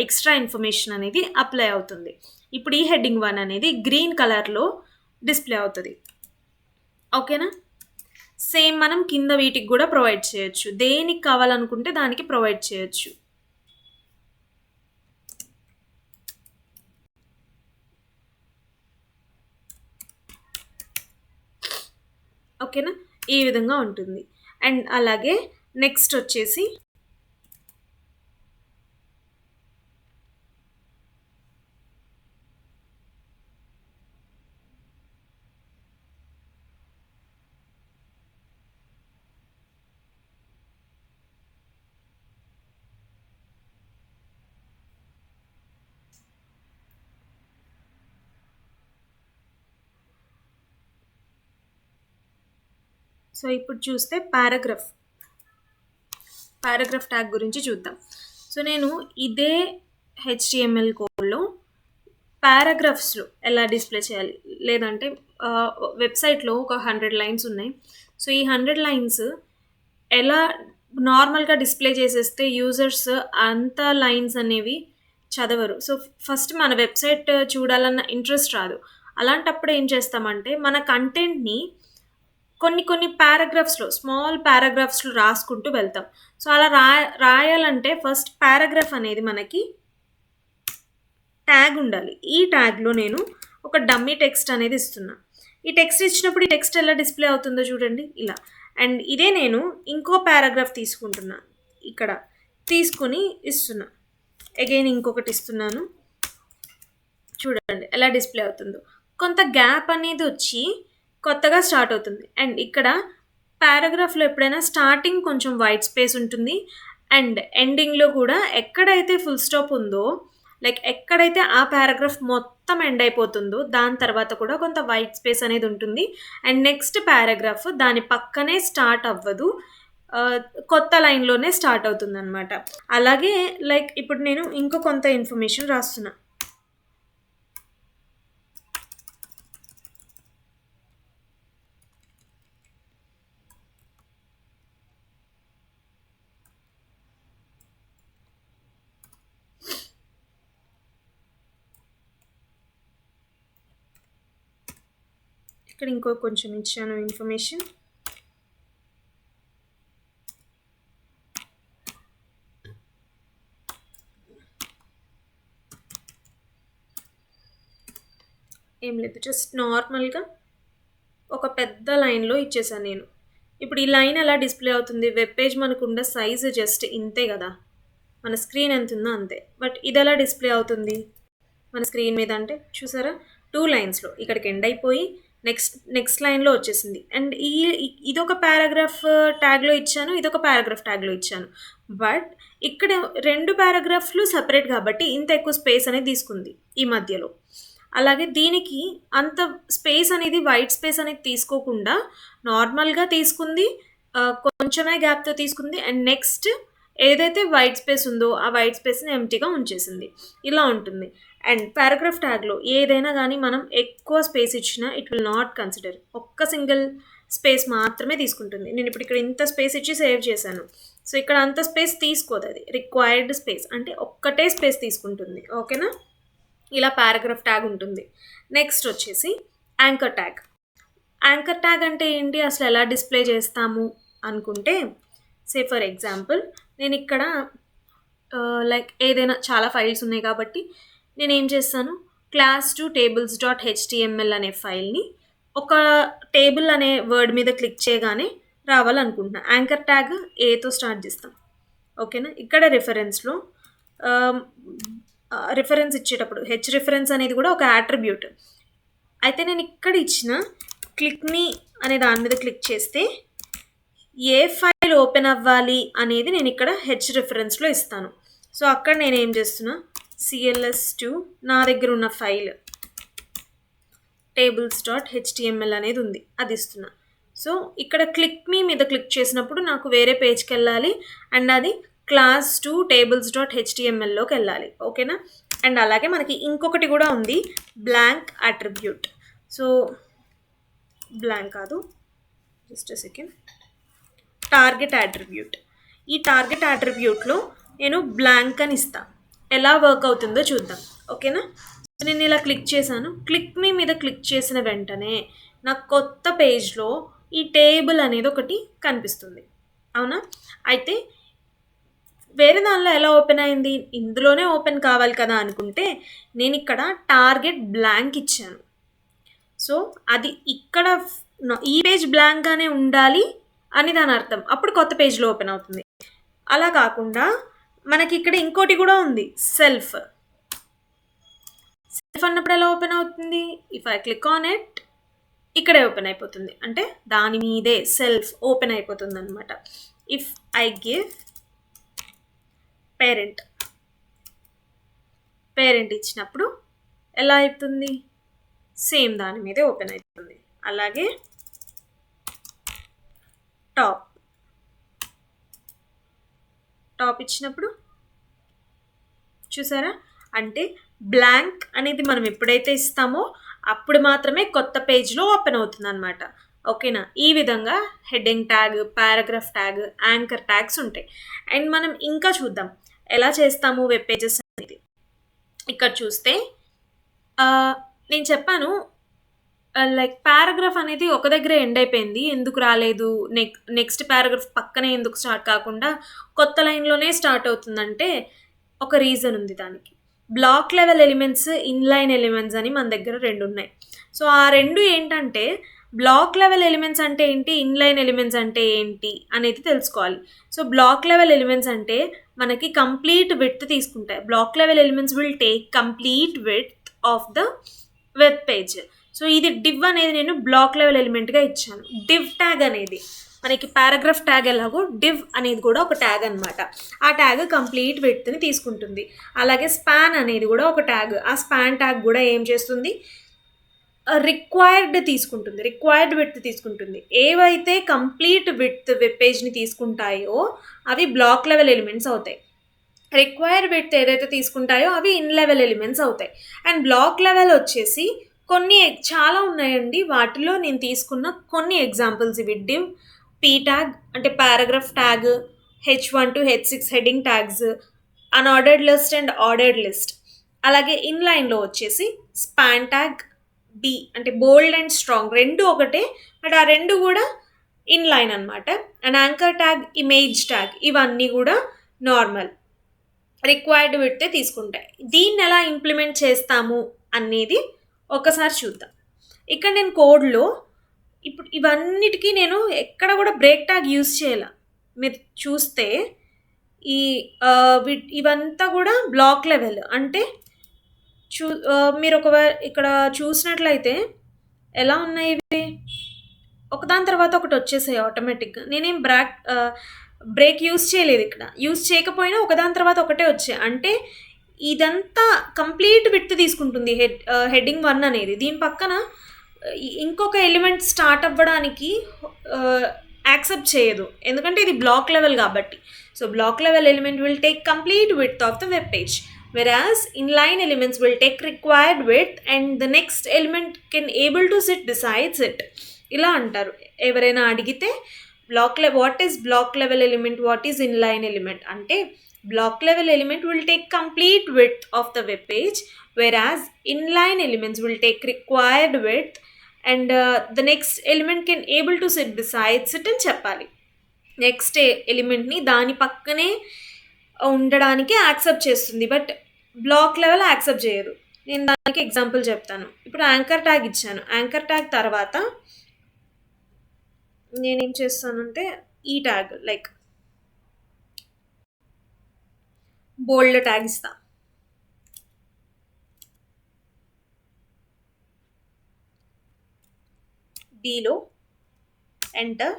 ఎక్స్ట్రా ఇన్ఫర్మేషన్ అనేది అప్లై అవుతుంది. ఇప్పుడు ఈ హెడ్డింగ్ 1 అనేది గ్రీన్ కలర్లో డిస్ప్లే అవుతుంది. ఓకేనా? సేమ్ మనం కింద వీటికి కూడా ప్రొవైడ్ చేయొచ్చు. దేనికి కావాలనుకుంటే దానికి ప్రొవైడ్ చేయొచ్చు. ఓకేనా? ఈ విధంగా ఉంటుంది. అండ్ అలాగే నెక్స్ట్ వచ్చేసి సో ఇప్పుడు చూస్తే పారాగ్రాఫ్ ట్యాగ్ గురించి చూద్దాం. సో నేను ఇదే HTML కోడ్లో పారాగ్రాఫ్స్లో ఎలా డిస్ప్లే చేయాలి, లేదంటే వెబ్సైట్లో ఒక 100 లైన్స్ ఉన్నాయి. సో ఈ 100 లైన్స్ ఎలా నార్మల్గా డిస్ప్లే చేసేస్తే యూజర్స్ అంత లైన్స్ అనేవి చదవరు. సో ఫస్ట్ మన వెబ్సైట్ చూడాలన్న ఇంట్రెస్ట్ రాదు. అలాంటప్పుడు ఏం చేస్తామంటే మన కంటెంట్ని కొన్ని పారాగ్రాఫ్స్లో స్మాల్ పారాగ్రాఫ్స్లో రాసుకుంటూ వెళ్తాం. సో అలా రాయాలంటే ఫస్ట్ పారాగ్రాఫ్ అనేది మనకి ట్యాగ్ ఉండాలి. ఈ ట్యాగ్లో నేను ఒక డమ్మీ టెక్స్ట్ అనేది ఇస్తున్నా. ఈ టెక్స్ట్ ఇచ్చినప్పుడు ఈ టెక్స్ట్ ఎలా డిస్ప్లే అవుతుందో చూడండి, ఇలా. అండ్ ఇదే నేను ఇంకో పారాగ్రాఫ్ తీసుకుంటున్నా, ఇక్కడ తీసుకుని ఇస్తున్నా. అగైన్ ఇంకొకటి ఇస్తున్నాను, చూడండి ఎలా డిస్ప్లే అవుతుందో. కొంత గ్యాప్ అనేది వచ్చి కొత్తగా స్టార్ట్ అవుతుంది. అండ్ ఇక్కడ పారాగ్రాఫ్లో ఎప్పుడైనా స్టార్టింగ్ కొంచెం వైట్ స్పేస్ ఉంటుంది అండ్ ఎండింగ్లో కూడా ఎక్కడైతే ఫుల్ స్టాప్ ఉందో, లైక్ ఎక్కడైతే ఆ పారాగ్రాఫ్ మొత్తం ఎండ్ అయిపోతుందో దాని తర్వాత కూడా కొంత వైట్ స్పేస్ అనేది ఉంటుంది. అండ్ నెక్స్ట్ పారాగ్రాఫ్ దాని పక్కనే స్టార్ట్ అవ్వదు, కొత్త లైన్లోనే స్టార్ట్ అవుతుంది అనమాట. అలాగే లైక్ ఇప్పుడు నేను ఇంకో కొంత ఇన్ఫర్మేషన్ రాస్తున్నా. ఇక్కడ ఇంకో కొంచెం ఇచ్చాను ఇన్ఫర్మేషన్. ఏం లేదు, జస్ట్ నార్మల్గా ఒక పెద్ద లైన్లో ఇచ్చేసాను నేను. ఇప్పుడు ఈ లైన్ ఎలా డిస్ప్లే అవుతుంది, వెబ్ పేజ్ మనకుండే సైజు జస్ట్ ఇంతే కదా, మన స్క్రీన్ ఎంత ఉందో అంతే. బట్ ఇది ఎలా డిస్ప్లే అవుతుంది మన స్క్రీన్ మీద అంటే చూసారా, 2 లైన్స్లో ఇక్కడికి ఎండ్ అయిపోయి నెక్స్ట్ లైన్లో వచ్చేసింది. అండ్ ఇదొక పారాగ్రాఫ్ ట్యాగ్లో ఇచ్చాను, ఇదొక పారాగ్రాఫ్ ట్యాగ్లో ఇచ్చాను. బట్ ఇక్కడ 2 పారాగ్రాఫ్లు సపరేట్ కాబట్టి ఇంత ఎక్కువ స్పేస్ అనేది తీసుకుంది ఈ మధ్యలో. అలాగే దీనికి అంత స్పేస్ అనేది వైట్ స్పేస్ అనేది తీసుకోకుండా నార్మల్గా తీసుకుంది, కొంచెమే గ్యాప్తో తీసుకుంది. అండ్ నెక్స్ట్ ఏదైతే వైట్ స్పేస్ ఉందో ఆ వైట్ స్పేస్ని ఎంటీగా ఉంచేసింది. ఇలా ఉంటుంది. అండ్ పారాగ్రాఫ్ ట్యాగ్లో ఏదైనా కానీ మనం ఎక్కువ స్పేస్ ఇచ్చినా ఇట్ విల్ నాట్ కన్సిడర్, ఒక్క సింగిల్ స్పేస్ మాత్రమే తీసుకుంటుంది. నేను ఇప్పుడు ఇక్కడ ఇంత స్పేస్ ఇచ్చి సేవ్ చేశాను. సో ఇక్కడ అంత స్పేస్ తీసుకోదు, అది రిక్వైర్డ్ స్పేస్ అంటే ఒక్కటే స్పేస్ తీసుకుంటుంది. ఓకేనా? ఇలా పారాగ్రాఫ్ ట్యాగ్ ఉంటుంది. నెక్స్ట్ వచ్చేసి యాంకర్ ట్యాగ్. యాంకర్ ట్యాగ్ అంటే ఏంటి, అసలు ఎలా డిస్ప్లే చేస్తాము అనుకుంటే, సే ఫర్ ఎగ్జాంపుల్ నేను ఇక్కడ లైక్ ఏదైనా చాలా ఫైల్స్ ఉన్నాయి కాబట్టి నేనేం చేస్తాను, class2 tables.html అనే ఫైల్‌ని ఒక టేబుల్ అనే వర్డ్ మీద క్లిక్ చేయగానే రావాలనుకుంటున్నా. యాంకర్ ట్యాగ్ ఏతో స్టార్ట్ చేస్తాం. ఓకేనా? ఇక్కడ రిఫరెన్స్‌లో రిఫరెన్స్ ఇచ్చేటప్పుడు హెచ్ రిఫరెన్స్ అనేది కూడా ఒక యాట్రిబ్యూట్. అయితే నేను ఇక్కడ ఇచ్చిన క్లిక్ మీ అనే దాని మీద క్లిక్ చేస్తే ఏ ఫైల్ ఓపెన్ అవ్వాలి అనేది నేను ఇక్కడ హెచ్ రిఫరెన్స్లో ఇస్తాను. సో అక్కడ నేను ఏం చేస్తున్నా, cls2 నా దగ్గర ఉన్న ఫైల్ tables.html అనేది ఉంది, అది ఇస్తున్నా. సో ఇక్కడ క్లిక్ మీ మీద క్లిక్ చేసినప్పుడు నాకు వేరే పేజ్కి వెళ్ళాలి అండ్ అది class2 tables.htmlలోకి వెళ్ళాలి. ఓకేనా? అండ్ అలాగే మనకి ఇంకొకటి కూడా ఉంది, బ్లాంక్ అట్రిబ్యూట్. సో బ్లాంక్ కాదు, జస్ట్ సెకండ్, టార్గెట్ అట్రిబ్యూట్. ఈ టార్గెట్ అట్రిబ్యూట్లో నేను బ్లాంక్ అని ఇస్తా. ఎలా వర్క్ అవుతుందో చూద్దాం. ఓకేనా? నేను ఇలా క్లిక్ చేశాను. క్లిక్ మీ మీద క్లిక్ చేసిన వెంటనే నాకు కొత్త పేజ్లో ఈ టేబుల్ అనేది ఒకటి కనిపిస్తుంది. అవునా? అయితే వేరే దానిలో ఎలా ఓపెన్ అయింది, ఇందులోనే ఓపెన్ కావాలి కదా అనుకుంటే నేను ఇక్కడ టార్గెట్ బ్లాంక్ ఇచ్చాను. సో అది ఇక్కడ ఈ పేజ్ బ్లాంక్గానే ఉండాలి అని దాని అర్థం. అప్పుడు కొత్త పేజ్లో ఓపెన్ అవుతుంది. అలా కాకుండా మనకి ఇక్కడ ఇంకోటి కూడా ఉంది, సెల్ఫ్. సెల్ఫ్ అన్నప్పుడు ఎలా ఓపెన్ అవుతుంది, if I click on it ఇక్కడే ఓపెన్ అయిపోతుంది. అంటే దాని మీదే సెల్ఫ్ ఓపెన్ అయిపోతుంది అనమాట. ఇఫ్ ఐ గివ్ పేరెంట్ ఇచ్చినప్పుడు ఎలా అవుతుంది, సేమ్ దాని మీదే ఓపెన్ అవుతుంది. అలాగే టాప్ ఇచ్చినప్పుడు చూసారా, అంటే బ్లాంక్ అనేది మనం ఎప్పుడైతే ఇస్తామో అప్పుడు మాత్రమే కొత్త పేజ్లో ఓపెన్ అవుతుంది అనమాట. ఓకేనా? ఈ విధంగా heading tag, paragraph tag, anchor tags ఉంటాయి. అండ్ మనం ఇంకా చూద్దాం ఎలా చేస్తాము వెబ్ పేజెస్ అనేది. ఇక్కడ చూస్తే నేను చెప్పాను లైక్ పారాగ్రాఫ్ అనేది ఒక దగ్గర ఎండ్ అయిపోయింది, ఎందుకు రాలేదు, నెక్స్ట్ పారాగ్రాఫ్ పక్కనే ఎందుకు స్టార్ట్ కాకుండా కొత్త లైన్లోనే స్టార్ట్ అవుతుందంటే ఒక రీజన్ ఉంది దానికి. Block level elements, inline elements అని మన దగ్గర 2 ఉన్నాయి. సో ఆ 2 ఏంటంటే, బ్లాక్ లెవెల్ ఎలిమెంట్స్ అంటే ఏంటి, ఇన్లైన్ ఎలిమెంట్స్ అంటే ఏంటి అనేది తెలుసుకోవాలి. సో బ్లాక్ లెవెల్ ఎలిమెంట్స్ అంటే మనకి కంప్లీట్ విడ్త్ తీసుకుంటాయి. Block level elements will take complete width of the web page. So ఇది డివ్ అనేది నేను బ్లాక్ లెవెల్ ఎలిమెంట్గా ఇచ్చాను. డివ్ ట్యాగ్ అనేది మనకి పారాగ్రాఫ్ ట్యాగ్ ఎలాగో డివ్ అనేది కూడా ఒక ట్యాగ్ అనమాట. ఆ ట్యాగ్ కంప్లీట్ విడ్త్ని తీసుకుంటుంది. అలాగే స్పాన్ అనేది కూడా ఒక ట్యాగ్. ఆ స్పాన్ ట్యాగ్ కూడా ఏం చేస్తుంది, రిక్వైర్డ్ తీసుకుంటుంది, రిక్వైర్డ్ విడ్త్ తీసుకుంటుంది. ఏవైతే కంప్లీట్ విడ్త్ వెబ్ పేజ్ని తీసుకుంటాయో అవి బ్లాక్ లెవెల్ ఎలిమెంట్స్ అవుతాయి. రిక్వైర్డ్ విడ్త్ ఏదైతే తీసుకుంటాయో అవి ఇన్ లెవెల్ ఎలిమెంట్స్ అవుతాయి. అండ్ బ్లాక్ లెవెల్ వచ్చేసి కొన్ని చాలా ఉన్నాయండి, వాటిలో నేను తీసుకున్న కొన్ని ఎగ్జాంపుల్స్ ఇవి. డివ్, పీ ట్యాగ్ అంటే paragraph tag, H1 to H6 heading tags, unordered list and ordered list. అలాగే ఇన్లైన్లో వచ్చేసి స్పాన్ ట్యాగ్, బి అంటే బోల్డ్ అండ్ స్ట్రాంగ్, 2 ఒకటే బట్ ఆ 2 కూడా ఇన్లైన్ అనమాట. And anchor tag, image tag, ఇవన్నీ కూడా నార్మల్ రిక్వైర్డ్ విడ్తే తీసుకుంటాయి. దీన్ని ఎలా ఇంప్లిమెంట్ చేస్తాము అనేది ఒకసారి చూద్దాం. ఇక్కడ నేను కోడ్లో ఇప్పుడు ఇవన్నిటికీ నేను ఎక్కడ కూడా బ్రేక్ ట్యాగ్ యూజ్ చేయాల. మీరు చూస్తే ఈ ఇవంతా కూడా బ్లాక్ లెవెల్. అంటే మీరు ఇక్కడ చూసినట్లయితే ఎలా ఉన్నాయి ఇవి, ఒకదాని తర్వాత ఒకటి వచ్చేసాయి ఆటోమేటిక్గా. నేనేం బ్రేక్ యూజ్ చేయలేదు. ఇక్కడ యూజ్ చేయకపోయినా ఒకదాని తర్వాత ఒకటే వచ్చాయి. అంటే ఇదంతా కంప్లీట్ విడ్త్ తీసుకుంటుంది హెడ్డింగ్ 1 అనేది. దీని పక్కన ఇంకొక ఎలిమెంట్ స్టార్ట్ అవ్వడానికి యాక్సెప్ట్ చేయదు, ఎందుకంటే ఇది బ్లాక్ లెవెల్ కాబట్టి. So black level element will take complete width of the web page, whereas inline elements will take required width and the next element can able to sit besides it. ఇలా అంటారు ఎవరైనా అడిగితే. What is block level element, what is inline element అంటే, block level element will take complete width of the web page, whereas inline elements will take required width and the next element can able to sit besides it అని చెప్పాలి. నెక్స్ట్ ఎలిమెంట్ని దాని పక్కనే ఉండడానికి యాక్సెప్ట్ చేస్తుంది. బట్ బ్లాక్ లెవెల్ యాక్సెప్ట్ చేయదు. నేను దానికి ఎగ్జాంపుల్ చెప్తాను. ఇప్పుడు యాంకర్ ట్యాగ్ ఇచ్చాను. యాంకర్ ట్యాగ్ తర్వాత నేనేం చేస్తానంటే ఈ ట్యాగ్ లైక్ బోల్డ్ ట్యాగ్ ఇస్తా. డీలో ఎంటర్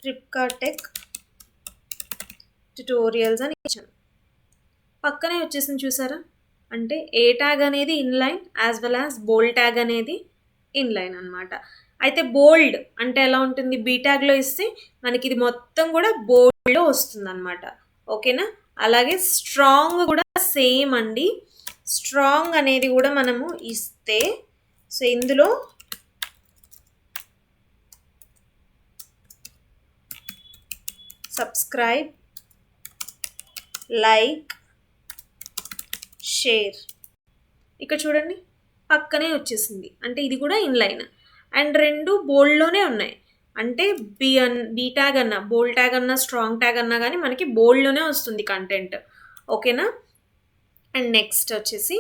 ఫ్లిప్కార్ట్ టెక్ ట్యుటోరియల్స్ అని ఇచ్చాను. పక్కనే వచ్చేసింది చూసారా, అంటే ఏ ట్యాగ్ అనేది ఇన్లైన్ యాజ్ వెల్ యాజ్ బోల్డ్ ట్యాగ్ అనేది ఇన్లైన్ అనమాట. అయితే బోల్డ్ అంటే ఎలా ఉంటుంది, బీ ట్యాగ్లో ఇస్తే మనకి ఇది మొత్తం కూడా బోల్డ్లో వస్తుంది అనమాట. ఓకేనా. అలాగే స్ట్రాంగ్ కూడా సేమ్ అండి. స్ట్రాంగ్ అనేది కూడా మనము ఇస్తే సో ఇందులో సబ్స్క్రైబ్, లైక్, షేర్ ఇక్కడ చూడండి పక్కనే వచ్చేసింది. అంటే ఇది కూడా ఇన్లైన్ అండ్ రెండు బోల్డ్లోనే ఉన్నాయి. అంటే బీ ట్యాగ్ అన్నా బోల్డ్ ట్యాగ్ అన్నా స్ట్రాంగ్ ట్యాగ్ అన్నా కానీ మనకి బోల్డ్లోనే వస్తుంది కంటెంట్. ఓకేనా. అండ్ నెక్స్ట్ వచ్చేసి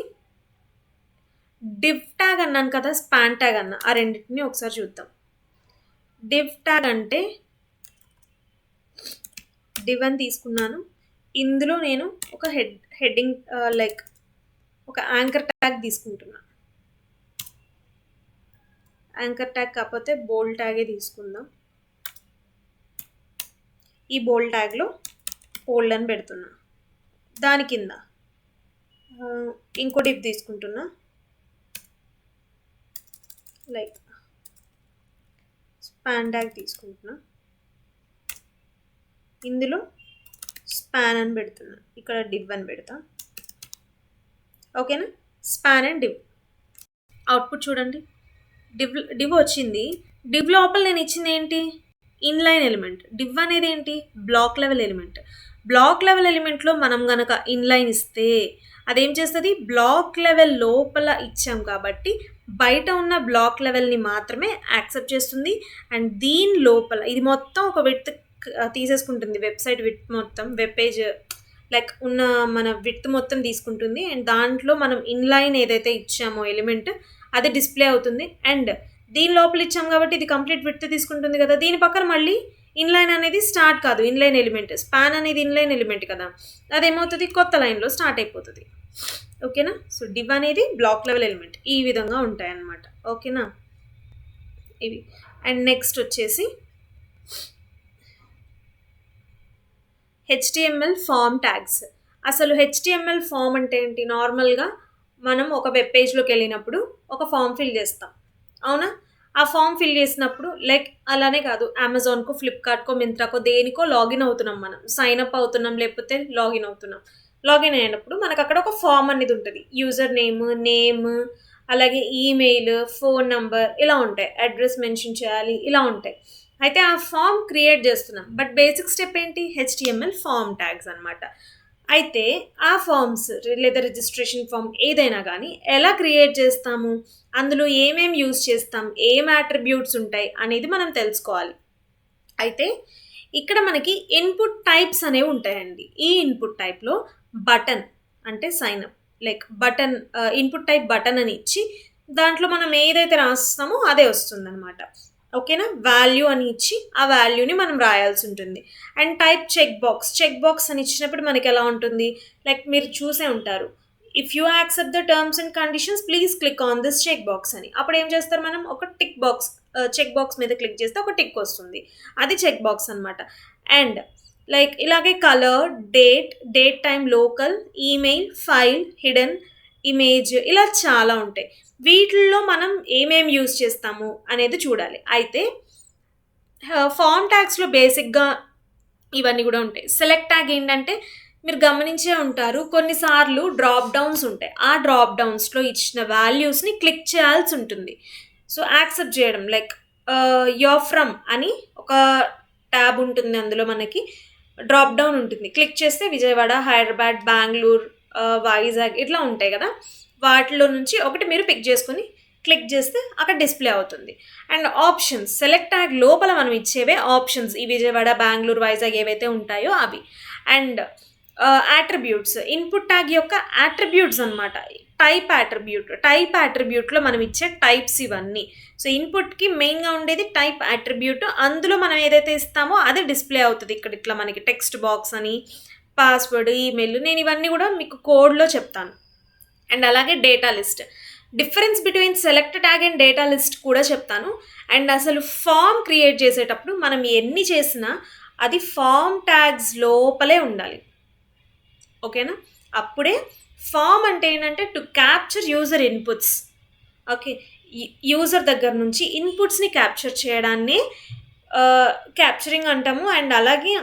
డివ్ ట్యాగ్ అన్నాను కదా, స్పాన్ ట్యాగ్ అన్నా, ఆ రెండింటిని ఒకసారి చూద్దాం. డివ్ ట్యాగ్ అంటే డివ్ అని తీసుకున్నాను. ఇందులో నేను ఒక హెడ్డింగ్ లైక్ ఒక యాంకర్ ట్యాగ్ తీసుకుంటున్నా. యాంకర్ ట్యాగ్ కాకపోతే బోల్డ్ ట్యాగే తీసుకుందాం. ఈ బోల్డ్ ట్యాగ్లో బోల్డ్ అని పెడుతున్నా. దాని కింద ఇంకో డివ్ తీసుకుంటున్నా లైక్ స్పాన్ ట్యాగ్ తీసుకుంటున్నా. ఇందులో స్పాన్ అని పెడుతున్నా, ఇక్కడ డివ్ అని పెడతా. ఓకేనా. స్పాన్ అండ్ డివ్ అవుట్పుట్ చూడండి. డివ్ వచ్చింది. డివ్ లోపల నేను ఇచ్చింది ఏంటి, ఇన్లైన్ ఎలిమెంట్. డివ్ అనేది ఏంటి, block level element. Block level ఎలిమెంట్లో మనం గనక ఇన్లైన్ ఇస్తే అదేం చేస్తుంది, బ్లాక్ లెవెల్ లోపల ఇచ్చాం కాబట్టి బయట ఉన్న బ్లాక్ లెవెల్ని మాత్రమే యాక్సెప్ట్ చేస్తుంది. అండ్ దీని లోపల ఇది మొత్తం ఒక విడ్త్ తీసేసుకుంటుంది, వెబ్సైట్ విడ్త్ మొత్తం, వెబ్ పేజ్ లైక్ ఉన్న మన విడ్త్ మొత్తం తీసుకుంటుంది. అండ్ దాంట్లో మనం ఇన్లైన్ ఏదైతే ఇచ్చామో ఎలిమెంట్ అది డిస్ప్లే అవుతుంది. అండ్ దీని లోపల ఇచ్చాం కాబట్టి ఇది కంప్లీట్ విడ్త్ తీసుకుంటుంది కదా. దీని పక్కన మళ్ళీ ఇన్లైన్ అనేది స్టార్ట్ కాదు, ఇన్లైన్ ఎలిమెంట్. స్పాన్ అనేది ఇన్లైన్ ఎలిమెంట్ కదా, అదేమవుతుంది కొత్త లైన్లో స్టార్ట్ అయిపోతుంది. ఓకేనా. సో డివ్ అనేది బ్లాక్ లెవెల్ ఎలిమెంట్. ఈ విధంగా ఉంటాయి అన్నమాట. ఓకేనా ఇవి. అండ్ నెక్స్ట్ వచ్చేసి హెచ్టిఎంఎల్ ఫామ్ ట్యాగ్స్. అసలు హెచ్టిఎంఎల్ ఫామ్ అంటే ఏంటి, నార్మల్గా మనం ఒక వెబ్ పేజ్లోకి వెళ్ళినప్పుడు ఒక ఫామ్ ఫిల్ చేస్తాం, అవునా. ఆ ఫామ్ ఫిల్ చేసినప్పుడు లైక్ అలానే కాదు, అమెజాన్కో ఫ్లిప్కార్ట్కో మింత్రాకో దేనికో లాగిన్ అవుతున్నాం, మనం సైన్ అప్ అవుతున్నాం లేకపోతే లాగిన్ అవుతున్నాం. లాగిన్ అయినప్పుడు మనకు అక్కడ ఒక ఫామ్ అనేది ఉంటుంది. యూజర్ నేమ్, అలాగే ఈమెయిల్, ఫోన్ నంబర్ ఇలా ఉంటాయి. అడ్రస్ మెన్షన్ చేయాలి, ఇలా ఉంటాయి. అయితే ఆ ఫామ్ క్రియేట్ చేస్తున్నాం. బట్ బేసిక్ స్టెప్ ఏంటి, హెచ్టిఎంఎల్ ఫామ్ ట్యాగ్స్ అనమాట. అయితే ఆ ఫామ్స్ లేదా రిజిస్ట్రేషన్ ఫామ్ ఏదైనా కానీ ఎలా క్రియేట్ చేస్తాము, అందులో ఏమేమి యూజ్ చేస్తాం, ఏం అట్రిబ్యూట్స్ ఉంటాయి అనేది మనం తెలుసుకోవాలి. అయితే ఇక్కడ మనకి ఇన్పుట్ టైప్స్ అనేవి ఉంటాయండి. ఈ ఇన్పుట్ టైప్లో బటన్ అంటే sign up, like button input type button అని ఇచ్చి దాంట్లో మనం ఏదైతే రాస్తామో అదే వస్తుందన్నమాట. ఓకేనా. వాల్యూ అని ఇచ్చి ఆ వాల్యూని మనం రాయాల్సి ఉంటుంది. అండ్ టైప్ చెక్ బాక్స్ అని ఇచ్చినప్పుడు మనకి ఎలా ఉంటుంది, లైక్ మీరు చూసే ఉంటారు, if you accept the terms and conditions please click on this check box అని. అప్పుడు ఏం చేస్తారు, మనం ఒక టిక్ బాక్స్ చెక్ బాక్స్ మీద క్లిక్ చేస్తే ఒక టిక్ వస్తుంది, అది చెక్ బాక్స్ అనమాట. అండ్ లైక్ ఇలాగే colour, date time, local, email, file, hidden, image, ఇలా చాలా ఉంటాయి. వీటిల్లో మనం ఏమేమి యూజ్ చేస్తాము అనేది చూడాలి. అయితే ఫామ్ ట్యాగ్స్లో బేసిక్గా ఇవన్నీ కూడా ఉంటాయి. సెలెక్ట్ ట్యాగ్ ఏంటంటే మీరు గమనించే ఉంటారు, కొన్నిసార్లు డ్రాప్ డౌన్స్ ఉంటాయి. ఆ డ్రాప్ డౌన్స్లో ఇచ్చిన వాల్యూస్ని క్లిక్ చేయాల్సి ఉంటుంది. సో యాక్సెప్ట్ చేయడం లైక్ యోర్ ఫ్రమ్ అని ఒక ట్యాబ్ ఉంటుంది, అందులో మనకి డ్రాప్ డౌన్ ఉంటుంది. క్లిక్ చేస్తే విజయవాడ, హైదరాబాద్, బెంగళూరు, వైజాగ్ ఇట్లా ఉంటాయి కదా. వాటిలో నుంచి ఒకటి మీరు పిక్ చేసుకొని క్లిక్ చేస్తే అక్కడ డిస్ప్లే అవుతుంది. అండ్ ఆప్షన్స్, సెలెక్ట్ ట్యాగ్ లోపల మనం ఇచ్చేవే ఆప్షన్స్, ఈ విజయవాడ, బెంగళూరు, వైజాగ్ ఏవైతే ఉంటాయో అవి. అండ్ యాట్రిబ్యూట్స్, ఇన్పుట్ ట్యాగ్ యొక్క యాట్రిబ్యూట్స్ అనమాట. టైప్ యాట్రిబ్యూట్లో మనం ఇచ్చే టైప్స్ ఇవన్నీ. సో ఇన్పుట్కి మెయిన్గా ఉండేది టైప్ యాట్రిబ్యూట్. అందులో మనం ఏదైతే ఇస్తామో అది డిస్ప్లే అవుతుంది. ఇక్కడ ఇట్లా మనకి టెక్స్ట్ బాక్స్ అని, పాస్వర్డ్, ఈమెయిల్, నేను ఇవన్నీ కూడా మీకు కోడ్లో చెప్తాను. అండ్ అలాగే data list, difference between select tag and data list కూడా చెప్తాను. అండ్ అసలు ఫామ్ క్రియేట్ చేసేటప్పుడు మనం ఎన్ని చేసినా అది ఫామ్ ట్యాగ్స్ లోపలే ఉండాలి. ఓకేనా? అప్పుడే ఫామ్ అంటే ఏంటంటే to capture user inputs. Okay, user దగ్గర నుంచి ఇన్పుట్స్ని క్యాప్చర్ చేయడాన్ని క్యాప్చరింగ్ అంటాము. అండ్ అలాగే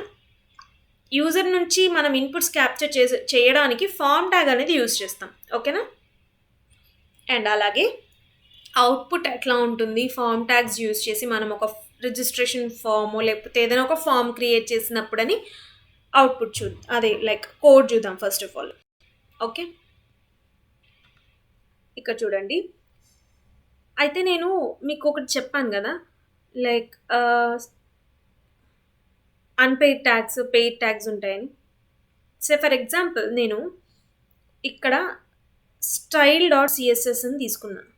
యూజర్ నుంచి మనం ఇన్పుట్స్ క్యాప్చర్ చేయడానికి ఫామ్ ట్యాగ్ అనేది యూజ్ చేస్తాం. ఓకేనా? అండ్ అలాగే అవుట్పుట్ ఎట్లా ఉంటుంది, ఫామ్ ట్యాగ్స్ యూజ్ చేసి మనం ఒక రిజిస్ట్రేషన్ ఫాము లేకపోతే ఏదైనా ఒక ఫామ్ క్రియేట్ చేసినప్పుడని అవుట్పుట్ అదే లైక్ కోడ్ చూద్దాం ఫస్ట్ ఆఫ్ ఆల్. ఓకే, ఇక్కడ చూడండి. అయితే నేను మీకు ఒకటి చెప్పాను కదా, like unpaid tags, paid tags ఉంటాయని. సో ఫర్ ఎగ్జాంపుల్ నేను ఇక్కడ style.css అని తీసుకున్నాను.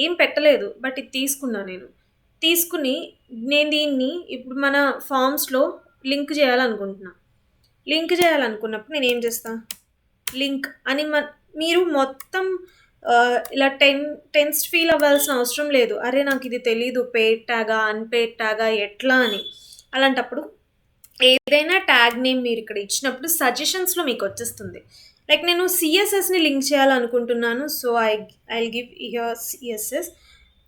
ఏం పెట్టలేదు, బట్ ఇది తీసుకున్నాను. తీసుకుని నేను దీన్ని ఇప్పుడు మన ఫామ్స్లో లింక్ చేయాలనుకున్నప్పుడు నేను ఏం చేస్తాను, లింక్ అని మీరు మొత్తం ఇలా టెన్స్ట్ ఫీల్ అవ్వాల్సిన అవసరం లేదు. అరే నాకు ఇది తెలీదు, పెయిడ్ ట్యాగా అన్పెయిడ్ ట్యాగా ఎట్లా అని. అలాంటప్పుడు ఏదైనా ట్యాగ్ నేమ్ మీరు ఇక్కడ ఇచ్చినప్పుడు సజెషన్స్లో మీకు వచ్చేస్తుంది. లైక్ నేను సిఎస్ఎస్ని లింక్ చేయాలనుకుంటున్నాను. So I give here CSS.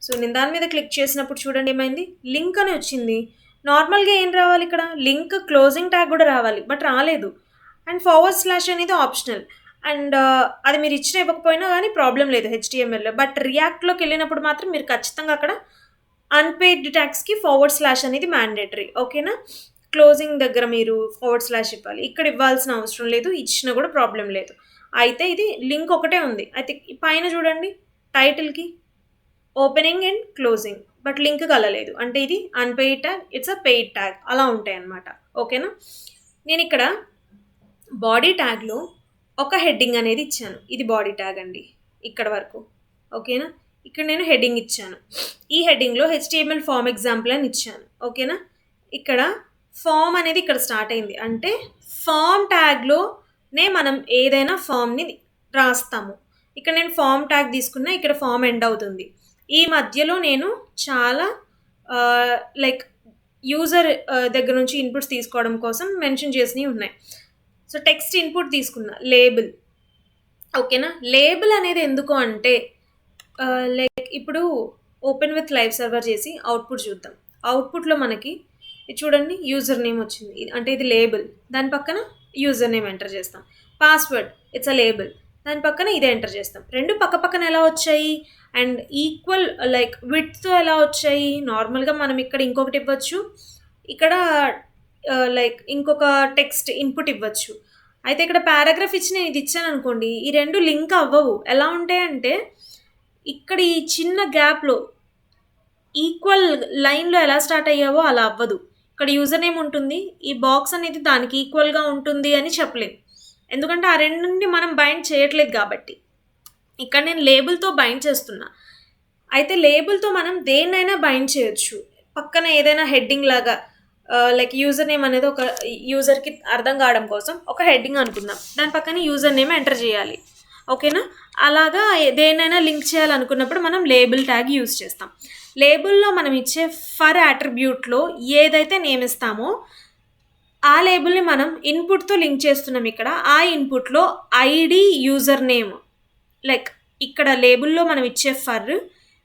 So నేను దాని మీద క్లిక్ చేసినప్పుడు చూడండి ఏమైంది, లింక్ అని వచ్చింది. నార్మల్గా ఏం రావాలి, ఇక్కడ లింక్ క్లోజింగ్ ట్యాగ్ కూడా రావాలి, బట్ రాలేదు. అండ్ // అనేది ఆప్షనల్. అండ్ అది మీరు ఇవ్వకపోయినా కానీ ప్రాబ్లం లేదు హెచ్టిఎంఎల్లో. బట్ రియాక్ట్లోకి వెళ్ళినప్పుడు మాత్రం మీరు ఖచ్చితంగా అక్కడ అన్పెయిడ్ ట్యాగ్స్కి // అనేది మ్యాండేటరీ. ఓకేనా? క్లోజింగ్ దగ్గర మీరు // ఇవ్వాలి. ఇక్కడ ఇవ్వాల్సిన అవసరం లేదు, ఇచ్చినా కూడా ప్రాబ్లం లేదు. అయితే ఇది లింక్ ఒకటే ఉంది. అయితే పైన చూడండి టైటిల్కి opening and closing, but link కలలేదు. అంటే ఇది unpaired tag, it's a paired tag, అలా ఉంటాయి అన్నమాట. ఓకేనా? నేను ఇక్కడ బాడీ ట్యాగ్లో ఒక హెడ్డింగ్ అనేది ఇచ్చాను. ఇది బాడీ ట్యాగ్ అండి ఇక్కడ వరకు. ఓకేనా? ఇక్కడ నేను హెడ్డింగ్ ఇచ్చాను. ఈ హెడ్డింగ్లో HTML ఫామ్ ఎగ్జాంపుల్ అని ఇచ్చాను. ఓకేనా? ఇక్కడ ఫామ్ అనేది ఇక్కడ స్టార్ట్ అయింది. అంటే ఫామ్ ట్యాగ్లోనే మనం ఏదైనా ఫామ్ని రాస్తాము. ఇక్కడ నేను ఫామ్ ట్యాగ్ తీసుకున్నా, ఇక్కడ ఫామ్ ఎండ్ అవుతుంది. ఈ మధ్యలో నేను చాలా లైక్ యూజర్ దగ్గర నుంచి ఇన్పుట్స్ తీసుకోవడం కోసం మెన్షన్ చేసినవి ఉన్నాయి. సో టెక్స్ట్ ఇన్పుట్ తీసుకున్నా, లేబుల్. ఓకేనా? లేబుల్ అనేది ఎందుకు అంటే లైక్ ఇప్పుడు ఓపెన్ విత్ లైవ్ సర్వర్ చేసి అవుట్పుట్ చూద్దాం. అవుట్పుట్లో మనకి ఇది చూడండి, యూజర్ నేమ్ వచ్చింది, అంటే ఇది లేబుల్. దాని పక్కన యూజర్ నేమ్ ఎంటర్ చేస్తాం. Password, it's a label. దాని పక్కన ఇదే ఎంటర్ చేస్తాం. రెండు పక్క పక్కన ఎలా వచ్చాయి, అండ్ ఈక్వల్ లైక్ విడ్త్తో ఎలా వచ్చాయి. నార్మల్గా మనం ఇక్కడ ఇంకొకటి ఇవ్వచ్చు, ఇక్కడ లైక్ ఇంకొక టెక్స్ట్ ఇన్పుట్ ఇవ్వచ్చు. అయితే ఇక్కడ పారాగ్రాఫ్ ఇచ్చి నేను ఇది ఇచ్చాను అనుకోండి, ఈ రెండు లింక్ అవ్వవు. ఎలా ఉంటాయంటే ఇక్కడ ఈ చిన్న గ్యాప్లో ఈక్వల్ లైన్లో ఎలా స్టార్ట్ అయ్యావో అలా అవ్వదు. ఇక్కడ యూజర్ నేమ్ ఉంటుంది, ఈ బాక్స్ అనేది దానికి ఈక్వల్గా ఉంటుంది అని చెప్పలేదు. ఎందుకంటే ఆ రెండుని మనం బైండ్ చేయట్లేదు కాబట్టి. ఇక్కడ నేను లేబుల్తో బైండ్ చేస్తున్నా. అయితే లేబుల్తో మనం దేన్నైనా బైండ్ చేయొచ్చు. పక్కన ఏదైనా హెడ్డింగ్ లాగా లైక్ యూజర్ నేమ్ అనేది ఒక యూజర్కి అర్థం కావడం కోసం ఒక హెడ్డింగ్ అనుకుందాం, దాని పక్కన యూజర్ నేమ్ ఎంటర్ చేయాలి. ఓకేనా? అలాగా దేన్నైనా లింక్ చేయాలనుకున్నప్పుడు మనం లేబుల్ ట్యాగ్ యూజ్ చేస్తాం. లేబుల్లో మనం ఇచ్చే ఫర్ యాట్రిబ్యూట్లో ఏదైతే నేమ్ ఇస్తామో ఆ లేబుల్ని మనం ఇన్పుట్తో లింక్ చేస్తున్నాం. ఇక్కడ ఆ ఇన్పుట్లో ఐడి, యూజర్ నేమ్, లైక్ ఇక్కడ లేబుల్లో మనం ఇచ్చే ఫర్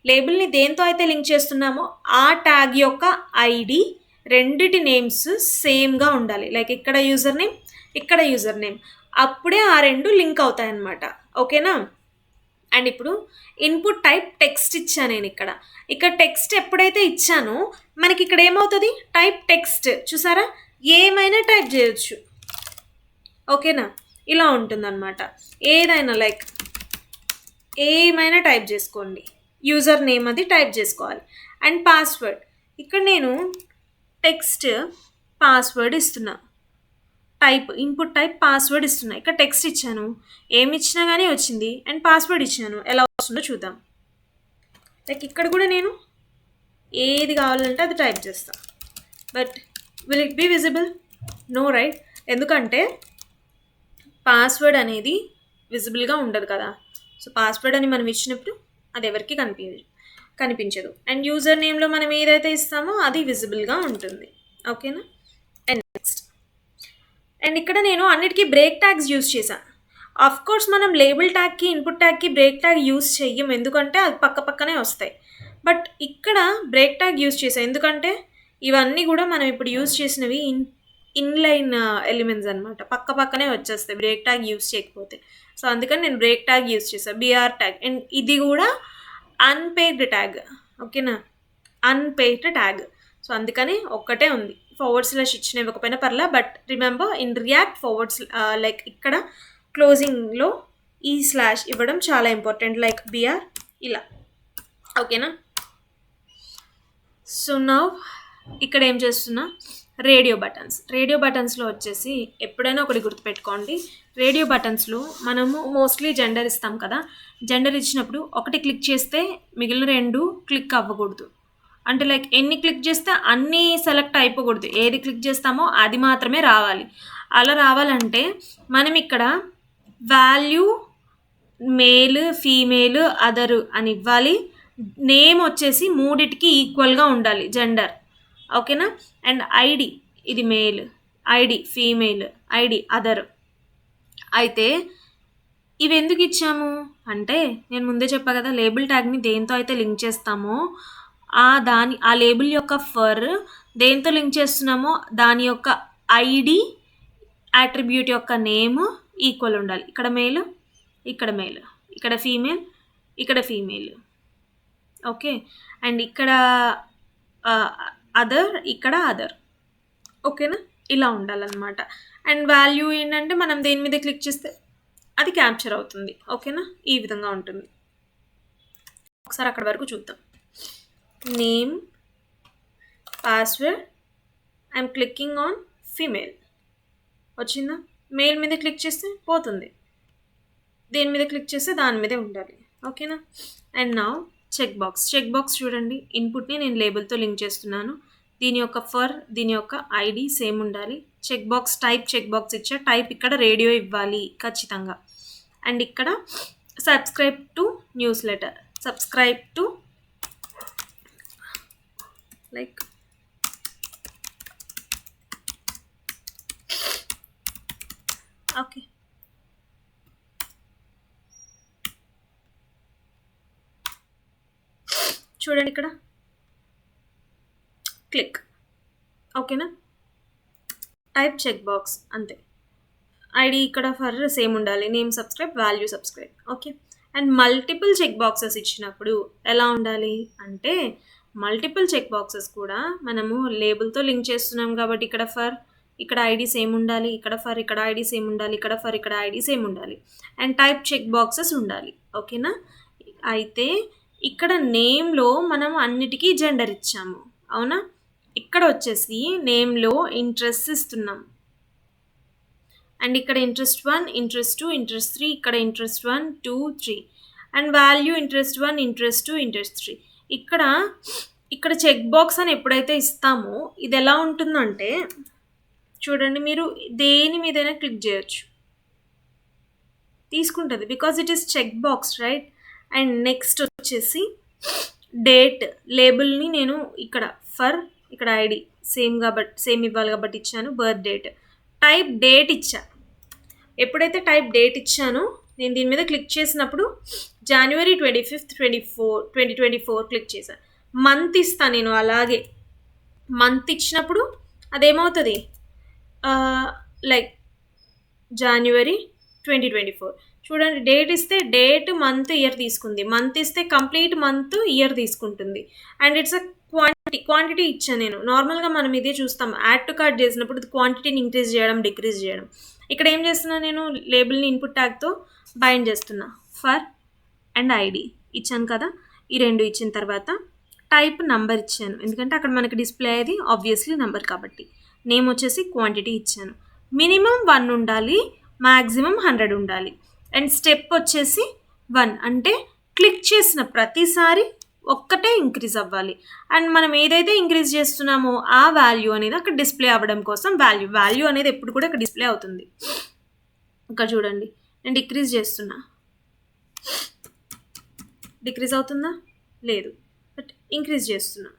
లేబుల్ని దేంతో అయితే లింక్ చేస్తున్నామో ఆ ట్యాగ్ యొక్క ఐడి, రెండిటి నేమ్స్ సేమ్గా ఉండాలి. లైక్ ఇక్కడ యూజర్ నేమ్, ఇక్కడ యూజర్ నేమ్, అప్పుడే ఆ రెండు లింక్ అవుతాయి అన్నమాట. ఓకేనా? అండ్ ఇప్పుడు ఇన్పుట్ టైప్ టెక్స్ట్ ఇచ్చాను నేను. ఇక్కడ టెక్స్ట్ ఎప్పుడైతే ఇచ్చానో మనకి ఇక్కడ ఏమవుతుంది, టైప్ టెక్స్ట్. చూసారా, ఏమైనా టైప్ చేయొచ్చు. ఓకేనా? ఇలా ఉంటుందన్నమాట. ఏదైనా లైక్ ఏమైనా టైప్ చేసుకోండి, యూజర్ నేమ్ అది టైప్ చేసుకోవాలి. అండ్ పాస్వర్డ్, ఇక్కడ నేను టెక్స్ట్ పాస్వర్డ్ ఇస్తున్నా, ఇన్పుట్ టైప్ పాస్వర్డ్ ఇస్తున్నా. ఇక్కడ టెక్స్ట్ ఇచ్చాను, ఏమి ఇచ్చినా కానీ వచ్చింది. అండ్ పాస్వర్డ్ ఇచ్చాను, ఎలా వస్తుందో చూద్దాం. లైక్ ఇక్కడ కూడా నేను ఏది కావాలంటే అది టైప్ చేస్తాను. But will it be visible? No, right? ఎందుకంటే పాస్వర్డ్ అనేది విజిబుల్గా ఉండదు కదా. సో పాస్వర్డ్ అని మనం ఇచ్చినప్పుడు అది ఎవరికి కనిపించదు. అండ్ యూజర్ నేమ్లో మనం ఏదైతే ఇస్తామో అది విజిబుల్గా ఉంటుంది. ఓకేనా? అండ్ నెక్స్ట్, అండ్ ఇక్కడ నేను అన్నిటికీ బ్రేక్ ట్యాగ్స్ యూజ్ చేశాను. ఆఫ్ కోర్స్ మనం లేబుల్ ట్యాగ్కి ఇన్పుట్ ట్యాగ్కి బ్రేక్ ట్యాగ్ యూజ్ చెయ్యం, ఎందుకంటే అది పక్కనే వస్తాయి. బట్ ఇక్కడ బ్రేక్ ట్యాగ్ యూజ్ చేసాను, ఎందుకంటే ఇవన్నీ కూడా మనం ఇప్పుడు యూజ్ చేసినవి ఇన్లైన్ ఎలిమెంట్స్ అనమాట, పక్కనే వచ్చేస్తాయి బ్రేక్ ట్యాగ్ యూజ్ చేయకపోతే. సో అందుకని నేను బ్రేక్ ట్యాగ్ యూజ్ చేశాను, బిఆర్ ట్యాగ్. అండ్ ఇది కూడా అన్పెయిడ్ ట్యాగ్. ఓకేనా? Unpaid tag. సో అందుకని ఒక్కటే ఉంది, ఫార్వర్డ్/ ఇచ్చిన ఇవ్వకపోయినా పర్లా. But remember, in react forward like ఇక్కడ క్లోజింగ్లో ఈ స్లాష్ ఇవ్వడం చాలా ఇంపార్టెంట్, లైక్ బిఆర్ ఇలా. ఓకేనా? సో నౌ ఇక్కడ ఏం చేస్తున్నా, రేడియో బటన్స్లో వచ్చేసి ఎప్పుడైనా ఒకటి గుర్తుపెట్టుకోండి, రేడియో బటన్స్లో మనము మోస్ట్లీ జెండర్ ఇస్తాం కదా. జెండర్ ఇచ్చినప్పుడు ఒకటి క్లిక్ చేస్తే మిగిలిన 2 క్లిక్ అవ్వకూడదు. అంటే లైక్ ఎన్ని క్లిక్ చేస్తే అన్నీ సెలెక్ట్ అయిపోకూడదు, ఏది క్లిక్ చేస్తామో అది మాత్రమే రావాలి. అలా రావాలంటే మనం ఇక్కడ వాల్యూ మేల్, ఫీమేల్, అదరు అని ఇవ్వాలి. నేమ్ వచ్చేసి 3టికి ఈక్వల్గా ఉండాలి, జెండర్. ఓకేనా? అండ్ ఐడి, ఇది male, ID female, ID other. అయితే ఇవి ఎందుకు ఇచ్చాము అంటే, నేను ముందే చెప్పా కదా, లేబుల్ ట్యాగ్ని దేంతో అయితే లింక్ చేస్తామో ఆ లేబుల్ యొక్క ఫర్ దేంతో లింక్ చేస్తున్నామో దాని యొక్క ఐడి అట్రిబ్యూట్ యొక్క నేమ్ ఈక్వల్ ఉండాలి. ఇక్కడ మేల్, ఇక్కడ మేల్, ఇక్కడ ఫీమేల్, ఇక్కడ ఫీమేల్. ఓకే? అండ్ ఇక్కడ అదర్, ఇక్కడ అదర్. ఓకేనా? ఇలా ఉండాలన్నమాట. అండ్ వాల్యూ ఏంటంటే మనం దేని మీద క్లిక్ చేస్తే అది క్యాప్చర్ అవుతుంది. ఓకేనా? ఈ విధంగా ఉంటుంది. ఒకసారి అక్కడ వరకు చూద్దాం. Name, password, I'm clicking on female. వచ్చిందా? మేల్ మీద క్లిక్ చేస్తే పోతుంది, దేని మీద క్లిక్ చేస్తే దాని మీదే ఉండాలి. ఓకేనా? అండ్ నౌ చెక్ బాక్స్ చూడండి, ఇన్పుట్ని నేను లేబుల్తో లింక్ చేస్తున్నాను. దీని యొక్క ఫర్, దీని యొక్క ఐడి సేమ్ ఉండాలి. చెక్ బాక్స్ ఇచ్చా, టైప్ ఇక్కడ రేడియో ఇవ్వాలి ఖచ్చితంగా. అండ్ ఇక్కడ subscribe to newsletter, subscribe to like okay. చూడండి ఇక్కడ క్లిక్. ఓకేనా? టైప్ చెక్ బాక్స్ అంతే. ఐడి ఇక్కడ ఫర్ సేమ్ ఉండాలి, name subscribe, value subscribe. Okay? And multiple check boxes ఇచ్చినప్పుడు ఎలా ఉండాలి అంటే, మల్టిపుల్ చెక్ బాక్సెస్ కూడా మనము లేబుల్తో లింక్ చేస్తున్నాం కాబట్టి ఇక్కడ ఫర్, ఇక్కడ ఐడి సేమ్ ఉండాలి, ఇక్కడ ఫర్, ఇక్కడ ఐడి సేమ్ ఉండాలి, ఇక్కడ ఫర్, ఇక్కడ ఐడి సేమ్ ఉండాలి. అండ్ టైప్ చెక్ బాక్సెస్ ఉండాలి. ఓకేనా? అయితే ఇక్కడ నేమ్లో మనం అన్నిటికీ జెండర్ ఇచ్చాము, అవునా? ఇక్కడ వచ్చేసి నేమ్లో ఇంట్రెస్ట్ ఇస్తున్నాం. అండ్ ఇక్కడ ఇంట్రెస్ట్ 1, ఇంట్రెస్ట్ 2, ఇంట్రెస్ట్ 3, ఇక్కడ interest 1, 2, 3. And value interest 1, interest 2, interest 3. ఇక్కడ చెక్ బాక్స్ అని ఎప్పుడైతే ఇస్తామో ఇది ఎలా ఉంటుందంటే, చూడండి, మీరు దేని మీదైనా క్లిక్ చేయొచ్చు, తీసుకుంటుంది, because it is check box, right? And next వచ్చేసి డేట్, లేబుల్ని నేను ఇక్కడ ఫర్, ఇక్కడ ఐడి సేమ్ ఇవ్వాలి కాబట్టి ఇచ్చాను, బర్త్ డేట్. టైప్ డేట్ ఇచ్చా. ఎప్పుడైతే టైప్ డేట్ ఇచ్చానో నేను దీని మీద క్లిక్ చేసినప్పుడు January 25th 2024 క్లిక్ చేశాను. మంత్ ఇస్తాను నేను, అలాగే మంత్ ఇచ్చినప్పుడు అదేమవుతుంది, లైక్ January 2024. చూడండి, డేట్ ఇస్తే డేట్, మంత్, ఇయర్ తీసుకుంది, మంత్ ఇస్తే కంప్లీట్ మంత్, ఇయర్ తీసుకుంటుంది. అండ్ ఇట్స్ అ క్వాంటిటీ ఇచ్చాను నేను. నార్మల్గా మనం ఇదే చూస్తాం, యాడ్ టు కార్ట్ చేసినప్పుడు క్వాంటిటీని ఇంక్రీజ్ చేయడం, డిక్రీజ్ చేయడం. ఇక్కడ ఏం చేస్తున్నా, నేను లేబుల్ని ఇన్పుట్ ట్యాగ్తో బైండ్ చేస్తున్నా. ఫర్ అండ్ ఐడి ఇచ్చాను కదా. ఈ 2 ఇచ్చిన తర్వాత టైప్ నంబర్ ఇచ్చాను. ఎందుకంటే అక్కడ మనకి డిస్ప్లే అయ్యేది ఆబ్వియస్లీ నంబర్ కాబట్టి. నేమ్ వచ్చేసి క్వాంటిటీ ఇచ్చాను. మినిమం 1 ఉండాలి, మ్యాక్సిమం 100 ఉండాలి. అండ్ స్టెప్ వచ్చేసి 1 అంటే క్లిక్ చేసిన ప్రతిసారి ఒక్కటే ఇంక్రీజ్ అవ్వాలి. అండ్ మనం ఏదైతే ఇంక్రీజ్ చేస్తున్నామో ఆ వాల్యూ అనేది అక్కడ డిస్ప్లే అవ్వడం కోసం వాల్యూ అనేది ఎప్పుడు కూడా అక్కడ డిస్ప్లే అవుతుంది. ఇక్కడ చూడండి, నేను డిక్రీజ్ చేస్తున్నా, డిక్రీజ్ అవుతుందా? లేదు. బట్ ఇంక్రీజ్ చేస్తున్నా,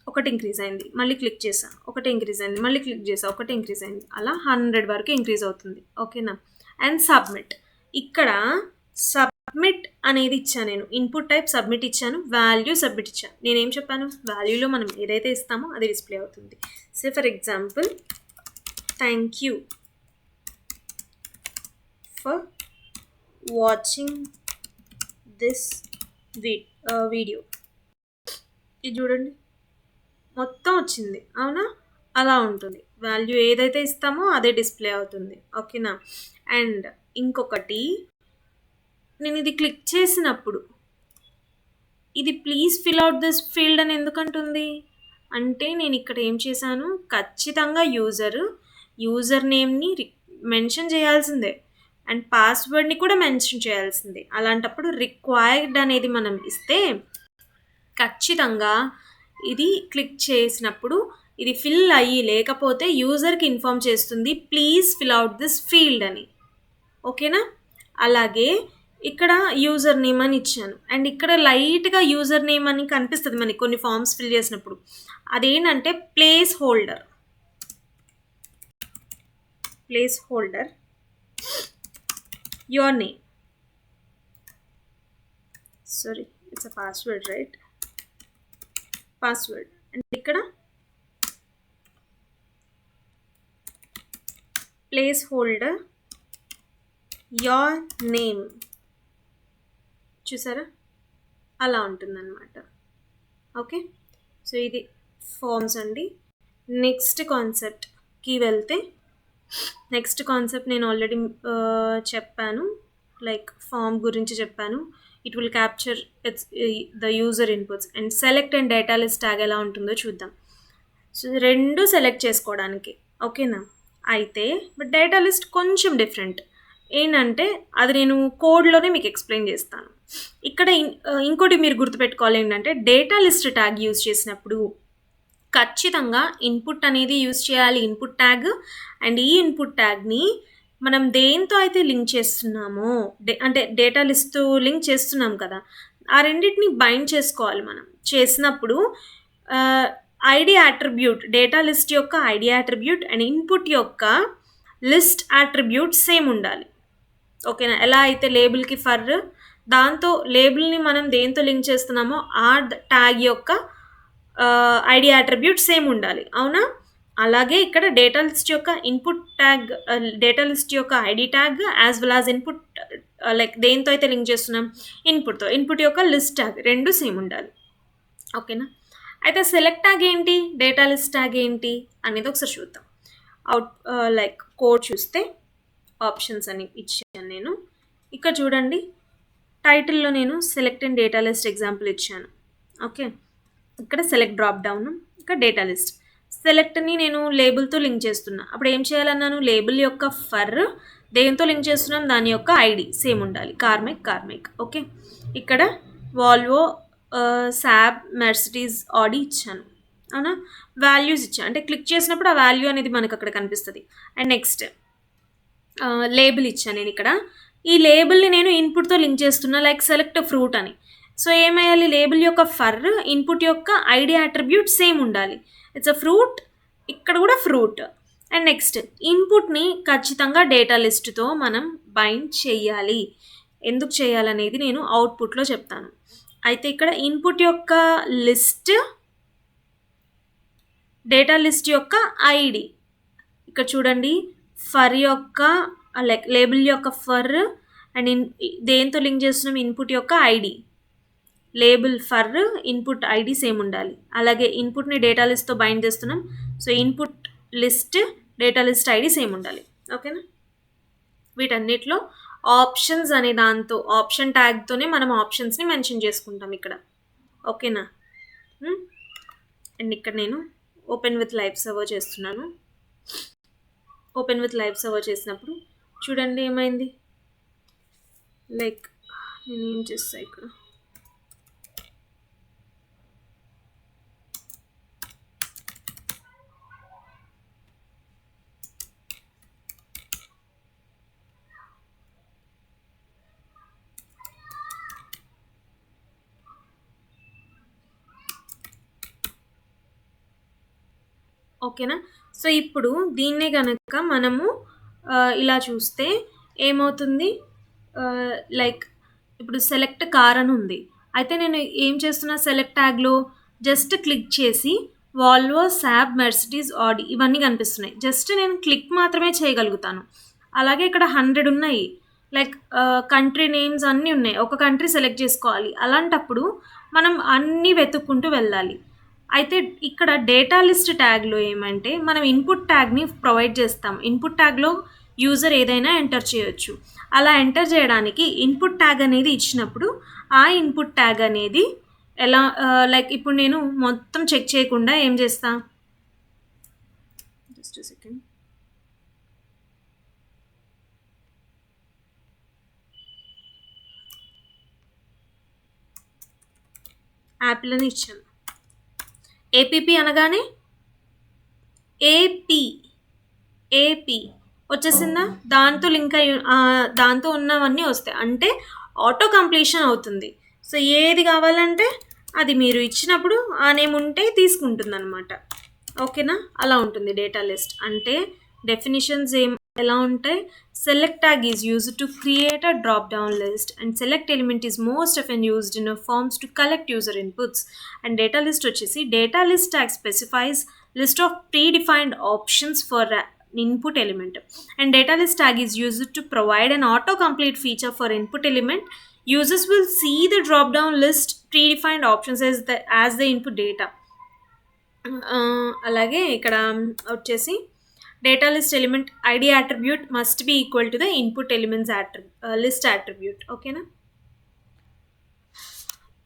ఒకటి ఇంక్రీజ్ అయింది, మళ్ళీ క్లిక్ చేసా, ఒకటి ఇంక్రీజ్ అయింది, మళ్ళీ క్లిక్ చేసా, ఒకటి ఇంక్రీజ్ అయింది. అలా 100 వరకు ఇంక్రీజ్ అవుతుంది. ఓకేనా? And submit. ఇక్కడ సబ్మిట్ అనేది ఇచ్చాను నేను. ఇన్పుట్ టైప్ సబ్మిట్ ఇచ్చాను, వాల్యూ సబ్మిట్ ఇచ్చాను. నేనేం చెప్పాను? వాల్యూలో మనం ఏదైతే ఇస్తామో అది డిస్ప్లే అవుతుంది. Say for example, thank you for watching this video. ఇది చూడండి, మొత్తం వచ్చింది, అవునా? అలా ఉంటుంది. వాల్యూ ఏదైతే ఇస్తామో అదే డిస్ప్లే అవుతుంది. ఓకేనా? అండ్ ఇంకొకటి, నేను ఇది క్లిక్ చేసినప్పుడు ఇది please fill out this field అని ఎందుకంటుంది అంటే, నేను ఇక్కడ ఏం చేశాను, ఖచ్చితంగా యూజర్ నేమ్ని మెన్షన్ చేయాల్సిందే అండ్ పాస్వర్డ్ని కూడా మెన్షన్ చేయాల్సిందే. అలాంటప్పుడు రిక్వైర్డ్ అనేది మనం ఇస్తే ఖచ్చితంగా ఇది క్లిక్ చేసినప్పుడు ఇది ఫిల్ అయ్యి లేకపోతే యూజర్కి ఇన్ఫార్మ్ చేస్తుంది please fill out this field అని. ఓకేనా? అలాగే ఇక్కడ యూజర్ నేమ్ అని ఇచ్చాను అండ్ ఇక్కడ లైట్గా యూజర్ నేమ్ అని కనిపిస్తుంది మనకి కొన్ని ఫామ్స్ ఫిల్ చేసినప్పుడు. అదేంటంటే place holder your name, sorry it's a password, right? Password. And ఇక్కడ ప్లేస్ హోల్డర్ యువర్ నేమ్, చూసారా? అలా ఉంటుందన్నమాట. ఓకే, సో ఇది ఫార్మ్స్ అండి. నెక్స్ట్ కాన్సెప్ట్కి వెళ్తే, నెక్స్ట్ కాన్సెప్ట్ నేను ఆల్రెడీ చెప్పాను, లైక్ ఫామ్ గురించి చెప్పాను. It will capture it's the user inputs and select and data list tag ఎలా ఉంటుందో చూద్దాం. సో రెండు సెలెక్ట్ చేసుకోవడానికి. ఓకేనా? అయితే బట్ డేటా లిస్ట్ కొంచెం డిఫరెంట్. ఏంటంటే అది నేను కోడ్లోనే మీకు ఎక్స్ప్లెయిన్ చేస్తాను. ఇక్కడ ఇంకోటి మీరు గుర్తుపెట్టుకోవాలి ఏంటంటే, డేటా లిస్ట్ ట్యాగ్ యూజ్ చేసినప్పుడు ఖచ్చితంగా ఇన్పుట్ అనేది యూజ్ చేయాలి, ఇన్పుట్ ట్యాగ్. అండ్ ఈ ఇన్పుట్ ట్యాగ్ని మనం దేంతో అయితే లింక్ చేస్తున్నామో, అంటే డేటా లిస్ట్ లింక్ చేస్తున్నాం కదా, ఆ రెండింటిని బైండ్ చేసుకోవాలి. మనం చేసినప్పుడు ఐడి అట్రిబ్యూట్, డేటా లిస్ట్ యొక్క ఐడి అట్రిబ్యూట్ అండ్ ఇన్పుట్ యొక్క లిస్ట్ అట్రిబ్యూట్ సేమ్ ఉండాలి. ఓకేనా? ఎలా అయితే లేబుల్కి ఫర్, దాంతో లేబుల్ని మనం దేంతో లింక్ చేస్తున్నామో ఆ ట్యాగ్ యొక్క ఐడి అట్రిబ్యూట్ సేమ్ ఉండాలి, అవునా? అలాగే ఇక్కడ డేటా లిస్ట్ యొక్క ఇన్పుట్ ట్యాగ్, డేటా లిస్ట్ యొక్క ID tag as well as input, like దేంతో అయితే లింక్ చేస్తున్నాం ఇన్పుట్తో, ఇన్పుట్ యొక్క లిస్ట్ ట్యాగ్ రెండు సేమ్ ఉండాలి. ఓకేనా? అయితే సెలెక్ట్ ట్యాగ్ ఏంటి, డేటా లిస్ట్ ట్యాగ్ ఏంటి అనేది ఒకసారి చూద్దాం. లైక్ కోడ్ చూస్తే ఆప్షన్స్ అని ఇచ్చాను నేను. ఇక్కడ చూడండి, టైటిల్లో నేను select and data list example ఇచ్చాను. ఓకే, ఇక్కడ సెలెక్ట్ డ్రాప్ డౌన్, ఇక్కడ డేటా లిస్ట్. సెలెక్ట్ని నేను లేబుల్తో లింక్ చేస్తున్నా. అప్పుడు ఏం చేయాలన్నాను, లేబుల్ యొక్క ఫర్ దేంతో లింక్ చేస్తున్నాం దాని యొక్క ఐడి సేమ్ ఉండాలి, కార్మెక్. ఓకే, ఇక్కడ వాల్వో, శాబ్, మెర్సిడీస్, ఆడి ఇచ్చాను, అవునా? వాల్యూస్ ఇచ్చాను, అంటే క్లిక్ చేసినప్పుడు ఆ వాల్యూ అనేది మనకు అక్కడ కనిపిస్తుంది. అండ్ నెక్స్ట్ లేబుల్ ఇచ్చాను నేను ఇక్కడ. ఈ లేబుల్ని నేను ఇన్పుట్తో లింక్ చేస్తున్నా, లైక్ సెలెక్ట్ ఫ్రూట్ అని. సో ఏమయ్యాలి, లేబుల్ యొక్క ఫర్, ఇన్పుట్ యొక్క ఐడి అట్రిబ్యూట్ సేమ్ ఉండాలి. ఇట్స్ అ ఫ్రూట్, ఇక్కడ కూడా ఫ్రూట్. అండ్ నెక్స్ట్ ఇన్పుట్ని ఖచ్చితంగా డేటా లిస్ట్తో మనం బైండ్ చేయాలి. ఎందుకు చేయాలనేది నేను అవుట్పుట్లో చెప్తాను. అయితే ఇక్కడ ఇన్పుట్ యొక్క లిస్ట్, డేటా లిస్ట్ యొక్క ఐడి. ఇక్కడ చూడండి, ఫర్ యొక్క లైక్ లేబుల్ యొక్క ఫర్ అండ్ దేంతో లింక్ చేస్తున్నాం ఇన్పుట్ యొక్క ID, label for, input ID same ఉండాలి. అలాగే ఇన్పుట్ని డేటా లిస్ట్తో బైండ్ చేస్తున్నాం, so input list, data list ID same ఉండాలి. ఓకేనా? వీటన్నిటిలో ఆప్షన్స్ అనే దాంతో ఆప్షన్ ట్యాగ్తోనే మనం ఆప్షన్స్ని మెన్షన్ చేసుకుంటాం ఇక్కడ. ఓకేనా? అండ్ ఇక్కడ నేను ఓపెన్ విత్ లైవ్ సర్వర్ చేస్తున్నాను. ఓపెన్ విత్ లైవ్ సర్వర్ చేసినప్పుడు చూడండి ఏమైంది. లైక్ నేను ఏం చేస్తా ఇక్కడ, ఓకేనా? సో ఇప్పుడు దీన్నే కనుక మనము ఇలా చూస్తే ఏమవుతుంది, లైక్ ఇప్పుడు సెలెక్ట్ కార్ అని ఉంది. అయితే నేను ఏం చేస్తున్నా, సెలెక్ట్ ట్యాగ్లో జస్ట్ క్లిక్ చేసి వాల్వో, శాబ్, మెర్సిడీస్, ఆడి ఇవన్నీ కనిపిస్తున్నాయి. జస్ట్ నేను క్లిక్ మాత్రమే చేయగలుగుతాను. అలాగే ఇక్కడ 100 ఉన్నాయి, లైక్ కంట్రీ నేమ్స్ అన్నీ ఉన్నాయి. ఒక కంట్రీ సెలెక్ట్ చేసుకోవాలి. అలాంటప్పుడు మనం అన్నీ వెతుక్కుంటూ వెళ్ళాలి. అయితే ఇక్కడ డేటా లిస్ట్ ట్యాగ్లో ఏమంటే మనం ఇన్పుట్ ట్యాగ్ని ప్రొవైడ్ చేస్తాం. ఇన్పుట్ ట్యాగ్లో యూజర్ ఏదైనా ఎంటర్ చేయొచ్చు. అలా ఎంటర్ చేయడానికి ఇన్పుట్ ట్యాగ్ అనేది ఇచ్చినప్పుడు ఆ ఇన్పుట్ ట్యాగ్ అనేది ఎలా, లైక్ ఇప్పుడు నేను మొత్తం చెక్ చేయకుండా ఏం చేస్తా, జస్ట్ సెకండ్, యాపిల్ అని ఇచ్చాను. ఏపీపీ అనగానే ఏపీ వచ్చేసిందా, దాంతో లింక్ అయ్యి దాంతో ఉన్నవన్నీ వస్తాయి. అంటే ఆటో కంప్లీషన్ అవుతుంది. సో ఏది కావాలంటే అది మీరు ఇచ్చినప్పుడు ఆ నేమ్ ఉంటే తీసుకుంటుంది అనమాట. ఓకేనా? అలా ఉంటుంది డేటా లిస్ట్ అంటే. డెఫినిషన్స్ ఎలా ఉంటాయి, select tag is used to create a drop down list and select element is most often used in forms to collect user inputs. And data list వచ్చేసి data list tag specifies list of predefined options for input element, and data list tag is used to provide an autocomplete feature for input element. Users will see the drop down list predefined options as the input data. అలాగే ఇక్కడ వచ్చేసి data list element ID attribute must be equal to the input elements list attribute. ఓకేనా?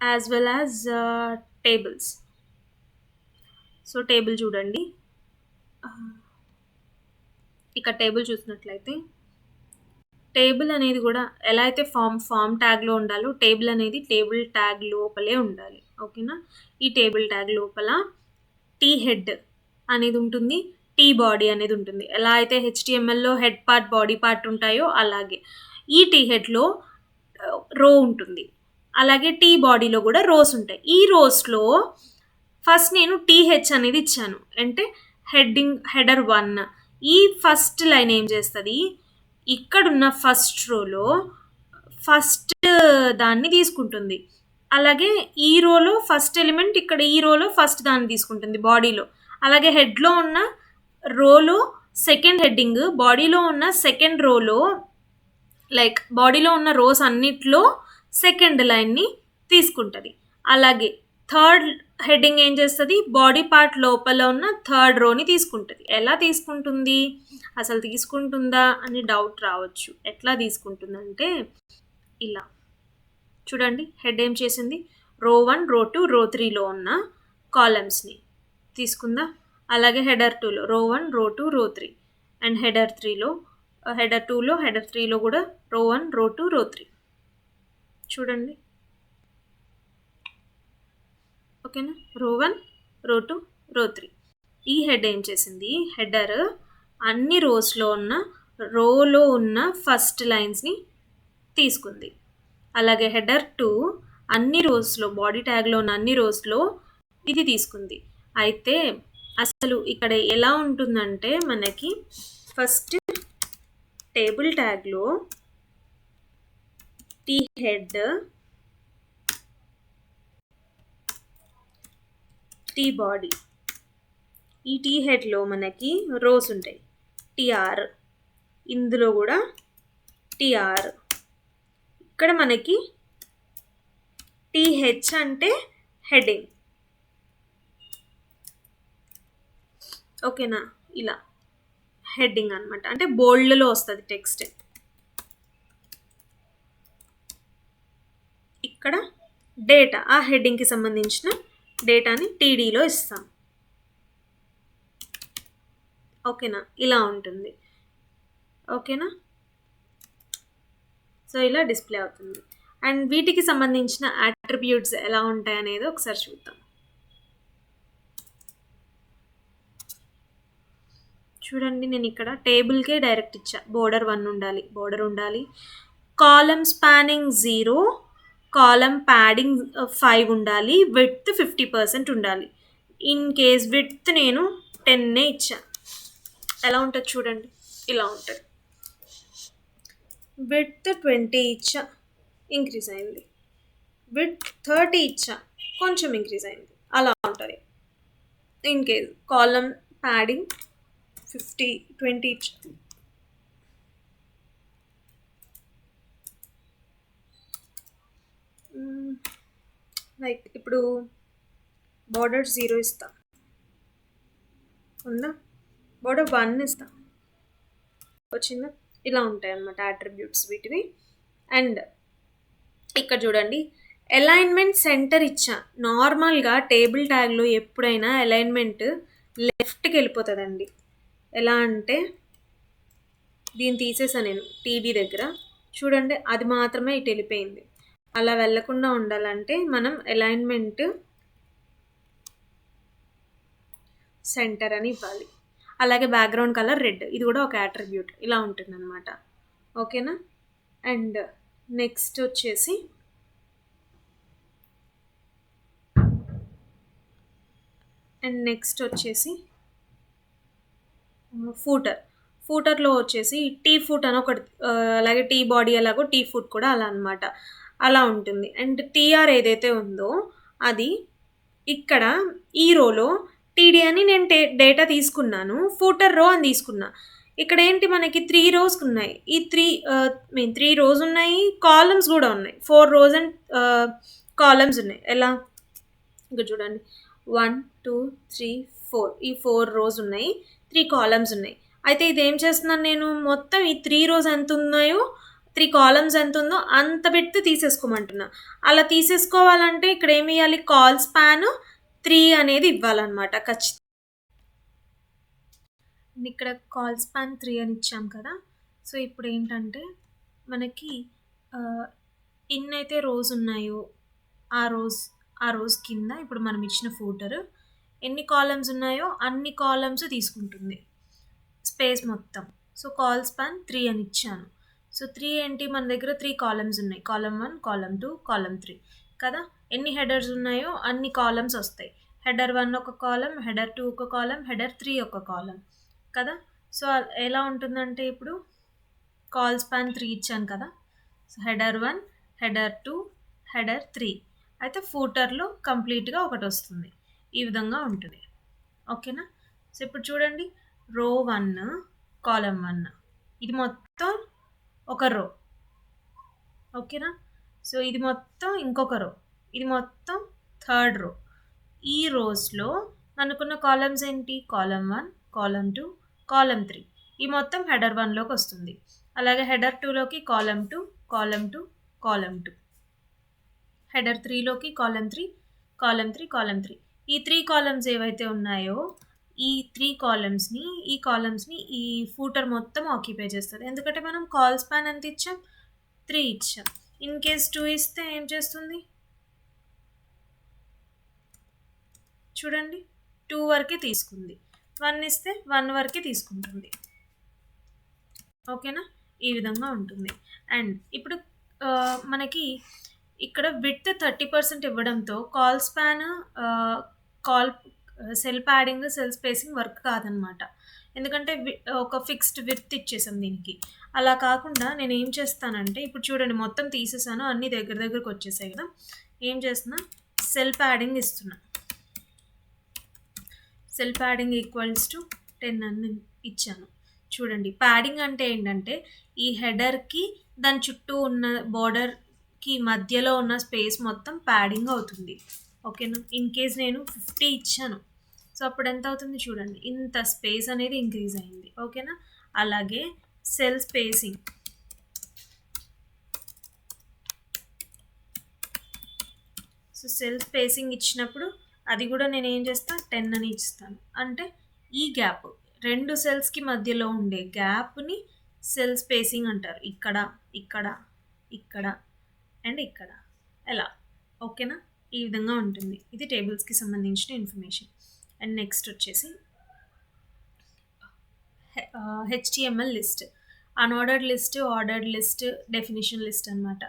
As well as tables. So table చూడండి, ఇక్కడ టేబుల్ చూసినట్లయితే టేబుల్ అనేది కూడా ఎలా అయితే ఫామ్ ట్యాగ్లో ఉండాలో టేబుల్ అనేది టేబుల్ ట్యాగ్ లోపలే ఉండాలి. ఓకేనా? ఈ టేబుల్ ట్యాగ్ లోపల టీ హెడ్ అనేది ఉంటుంది, టీ బాడీ అనేది ఉంటుంది. ఎలా అయితే హెచ్టిఎంఎల్లో హెడ్ పార్ట్, బాడీ పార్ట్ ఉంటాయో అలాగే ఈ టీ హెడ్లో రో ఉంటుంది. అలాగే టీ బాడీలో కూడా రోస్ ఉంటాయి. ఈ రోస్లో ఫస్ట్ నేను టీహెచ్ అనేది ఇచ్చాను, అంటే హెడర్ 1. ఈ ఫస్ట్ లైన్ ఏం చేస్తుంది, ఇక్కడున్న ఫస్ట్ రోలో ఫస్ట్ దాన్ని తీసుకుంటుంది. అలాగే ఈ రోలో ఫస్ట్ ఎలిమెంట్ ఇక్కడ ఈ రోలో ఫస్ట్ దాన్ని తీసుకుంటుంది బాడీలో. అలాగే హెడ్లో ఉన్న రోలో సెకండ్ హెడ్డింగ్, బాడీలో ఉన్న సెకండ్ రోలో, లైక్ బాడీలో ఉన్న రోస్ అన్నిట్లో సెకండ్ లైన్ని తీసుకుంటుంది. అలాగే థర్డ్ హెడ్డింగ్ ఏం చేస్తుంది, బాడీ పార్ట్ లోపల ఉన్న థర్డ్ రోని తీసుకుంటుంది. ఎలా తీసుకుంటుంది, అసలు తీసుకుంటుందా అని డౌట్ రావచ్చు. ఎట్లా తీసుకుంటుందంటే ఇలా చూడండి, హెడ్ ఏం చేసింది, రో 1, రో 2, రో 3లో ఉన్న కాలమ్స్ని తీసుకుందా. అలాగే హెడర్ 2లో రో 1, రో 2, రో 3, అండ్ హెడర్ 3లో హెడర్ 2లో హెడర్ 3లో కూడా రో 1, రో 2, రో 3. చూడండి, ఓకేనా? రో 1, రో 2, రో 3. ఈ హెడ్ ఏం చేసింది, హెడర్ అన్ని రోస్లో ఉన్న రోలో ఉన్న ఫస్ట్ లైన్స్ని తీసుకుంది. అలాగే హెడర్ 2 అన్ని రోస్లో, బాడీ ట్యాగ్లో ఉన్న అన్ని రోస్లో ఇది తీసుకుంది. అయితే అసలు ఇక్కడ ఎలా ఉంటుందంటే మనకి ఫస్ట్ టేబుల్ ట్యాగ్లో టీ హెడ్, టీ బాడీ, ఈ టీ హెడ్లో మనకి రోస్ ఉంటాయి, టీఆర్, ఇందులో కూడా టీఆర్. ఇక్కడ మనకి టీహెచ్ అంటే హెడ్డింగ్. ఓకేనా? ఇలా హెడ్డింగ్ అనమాట, అంటే బోల్డ్లో వస్తుంది టెక్స్ట్. ఇక్కడ డేటా, ఆ హెడ్డింగ్కి సంబంధించిన డేటాని టీడీలో ఇస్తాం. ఓకేనా, ఇలా ఉంటుంది. ఓకేనా, సో ఇలా డిస్ప్లే అవుతుంది. అండ్ వీటికి సంబంధించిన అట్రిబ్యూట్స్ ఎలా ఉంటాయి అనేది ఒకసారి చూద్దాం. చూడండి, నేను ఇక్కడ టేబుల్కే డైరెక్ట్ ఇచ్చా. బోర్డర్ 1 ఉండాలి, బోర్డర్ ఉండాలి. కాలమ్ స్పానింగ్ 0, కాలమ్ ప్యాడింగ్ 5 ఉండాలి, విడ్త్ 50% ఉండాలి. ఇన్ కేస్ విడ్త్ నేను 10 ఇచ్చా. ఎలా ఉంటుంది చూడండి, ఇలా ఉంటుంది. విడ్త్ 20 ఇచ్చా, ఇంక్రీజ్ అయింది. విడ్త్ 30 ఇచ్చా, కొంచెం ఇంక్రీజ్ అయింది. అలా ఉంటుంది. ఇన్ కేస్ కాలమ్ ప్యాడింగ్ 20 ఇచ్చా, లైక్ ఇప్పుడు బోర్డర్ 0 ఇస్తా, ఉందా? బోర్డర్ 1 ఇస్తా, వచ్చిందా? ఇలా ఉంటాయి అన్నమాట అట్రిబ్యూట్స్ వీటివి. అండ్ ఇక్కడ చూడండి, అలైన్మెంట్ సెంటర్ ఇచ్చా. నార్మల్గా టేబుల్ ట్యాగ్లో ఎప్పుడైనా అలైన్మెంట్ లెఫ్ట్కి వెళ్ళిపోతుందండి. ఎలా అంటే దీన్ని తీసేసా నేను టీడీ దగ్గర, చూడండి అది మాత్రమే ఇటు వెళ్ళిపోయింది. అలా వెళ్ళకుండా ఉండాలంటే మనం అలైన్మెంట్ సెంటర్ అని ఇవ్వాలి. అలాగే బ్యాక్గ్రౌండ్ కలర్ రెడ్, ఇది కూడా ఒక అట్రిబ్యూట్. ఇలా ఉంటుంది అనమాట. ఓకేనా. అండ్ నెక్స్ట్ వచ్చేసి ఫూటర్లో వచ్చేసి టీ ఫుట్ అని ఒకటి, అలాగే టీ బాడీ ఎలాగో టీ ఫుట్ కూడా అలా అనమాట. అలా ఉంటుంది. అండ్ టీఆర్ ఏదైతే ఉందో అది ఇక్కడ ఈ రోలో టీడీ అని నేను డేటా తీసుకున్నాను, ఫూటర్ రో అని తీసుకున్నా. ఇక్కడ ఏంటి మనకి 3 rows ఉన్నాయి. ఈ 3 rows ఉన్నాయి, కాలమ్స్ కూడా ఉన్నాయి. 4 rows అండ్ కాలమ్స్ ఉన్నాయి. ఎలా, ఇంకా చూడండి 1 2 3 4, ఈ 4 rows ఉన్నాయి, 3 columns ఉన్నాయి. అయితే ఇది ఏం చేస్తున్నాను నేను, మొత్తం ఈ 3 rows ఎంత ఉన్నాయో 3 columns ఎంత ఉందో అంత పెట్టి తీసేసుకోమంటున్నా. అలా తీసేసుకోవాలంటే ఇక్కడ ఏమి ఇవ్వాలి, కాల్ స్పాన్ 3 అనేది ఇవ్వాలన్నమాట ఖచ్చితంగా. ఇక్కడ కాల్ స్పాన్ 3 అని ఇచ్చాం కదా. సో ఇప్పుడు ఏంటంటే మనకి ఎన్నైతే రోస్ ఉన్నాయో ఆ రోస్ కింద ఇప్పుడు మనం ఇచ్చిన ఫూటర్ ఎన్ని కాలమ్స్ ఉన్నాయో అన్ని కాలమ్స్ తీసుకుంటుంది స్పేస్ మొత్తం. సో కాల్ స్పాన్ 3 అని ఇచ్చాను. సో 3 ఏంటి, మన దగ్గర 3 కాలమ్స్ ఉన్నాయి, కాలమ్ 1, కాలమ్ 2, కాలమ్ 3 కదా. ఎన్ని హెడర్స్ ఉన్నాయో అన్ని కాలమ్స్ వస్తాయి. హెడర్ 1 ఒక కాలం, హెడర్ 2 ఒక కాలం, హెడర్ 3 ఒక కాలం కదా. సో ఎలా ఉంటుందంటే ఇప్పుడు కాల్ స్పాన్ 3 ఇచ్చాను కదా. సో హెడర్ 1, హెడర్ 2, హెడర్ 3, అయితే ఫూటర్లో కంప్లీట్గా ఒకటి వస్తుంది. ఈ విధంగా ఉంటుంది. ఓకేనా. సో ఇప్పుడు చూడండి, రో 1, కాలమ్ 1, ఇది మొత్తం ఒక రో. ఓకేనా. సో ఇది మొత్తం ఇంకొక రో, ఇది మొత్తం థర్డ్ రో. ఈ రోస్లో మనకున్న కాలమ్స్ ఏంటి, కాలమ్ 1, కాలమ్ 2, కాలమ్ 3, ఈ మొత్తం హెడర్ 1లోకి వస్తుంది. అలాగే హెడర్ 2లోకి కాలమ్ 2, కాలమ్ 2, కాలమ్ 2, హెడర్ 3లోకి కాలమ్ 3, కాలమ్ 3, కాలమ్ 3. ఈ 3 కాలమ్స్ ఏవైతే ఉన్నాయో ఈ 3 కాలమ్స్ని ఈ ఫూటర్ మొత్తం ఆక్యుపై చేస్తుంది. ఎందుకంటే మనం కాల్ స్పాన్ ఎంత ఇచ్చాం, 3 ఇచ్చాం. ఇన్ కేస్ 2 ఇస్తే ఏం చేస్తుంది చూడండి, 2 వరకే తీసుకుంది. 1 ఇస్తే 1 వరకే తీసుకుంటుంది. ఓకేనా, ఈ విధంగా ఉంటుంది. అండ్ ఇప్పుడు మనకి ఇక్కడ విడ్త్ 30% ఇవ్వడంతో call span cell padding, cell spacing work కాదనమాట. ఎందుకంటే ఒక ఫిక్స్డ్ విడ్త్ ఇచ్చేసాం దీనికి. అలా కాకుండా నేను ఏం చేస్తానంటే, ఇప్పుడు చూడండి మొత్తం తీసేసాను, అన్నీ దగ్గరకు వచ్చేసాయి కదా. ఏం చేస్తున్నా, సెల్ ప్యాడింగ్ ఇస్తున్నా. సెల్ ప్యాడింగ్ ఈక్వల్స్ టు 10 అని ఇచ్చాను. చూడండి, ప్యాడింగ్ అంటే ఏంటంటే ఈ హెడర్కి దాని చుట్టూ ఉన్న బోర్డర్కి మధ్యలో ఉన్న స్పేస్ మొత్తం ప్యాడింగ్ అవుతుంది. ఓకేనా. ఇన్ కేస్ నేను 50 ఇచ్చాను, సో అప్పుడు ఎంత అవుతుంది చూడండి, ఇంత స్పేస్ అనేది ఇంక్రీజ్ అయింది. ఓకేనా. అలాగే cell spacing, so cell spacing ఇచ్చినప్పుడు అది కూడా నేను ఏం చేస్తాను 10 అని ఇస్తాను. అంటే ఈ గ్యాప్ 2 సెల్స్కి మధ్యలో ఉండే గ్యాప్ని సెల్ స్పేసింగ్ అంటారు. ఇక్కడ ఇక్కడ ఇక్కడ అండ్ ఇక్కడ ఎలా, ఓకేనా? ఈ విధంగా ఉంటుంది. ఇది టేబుల్స్కి సంబంధించిన ఇన్ఫర్మేషన్. అండ్ నెక్స్ట్ వచ్చేసి HTML list, unordered list, ordered list, definition list అనమాట.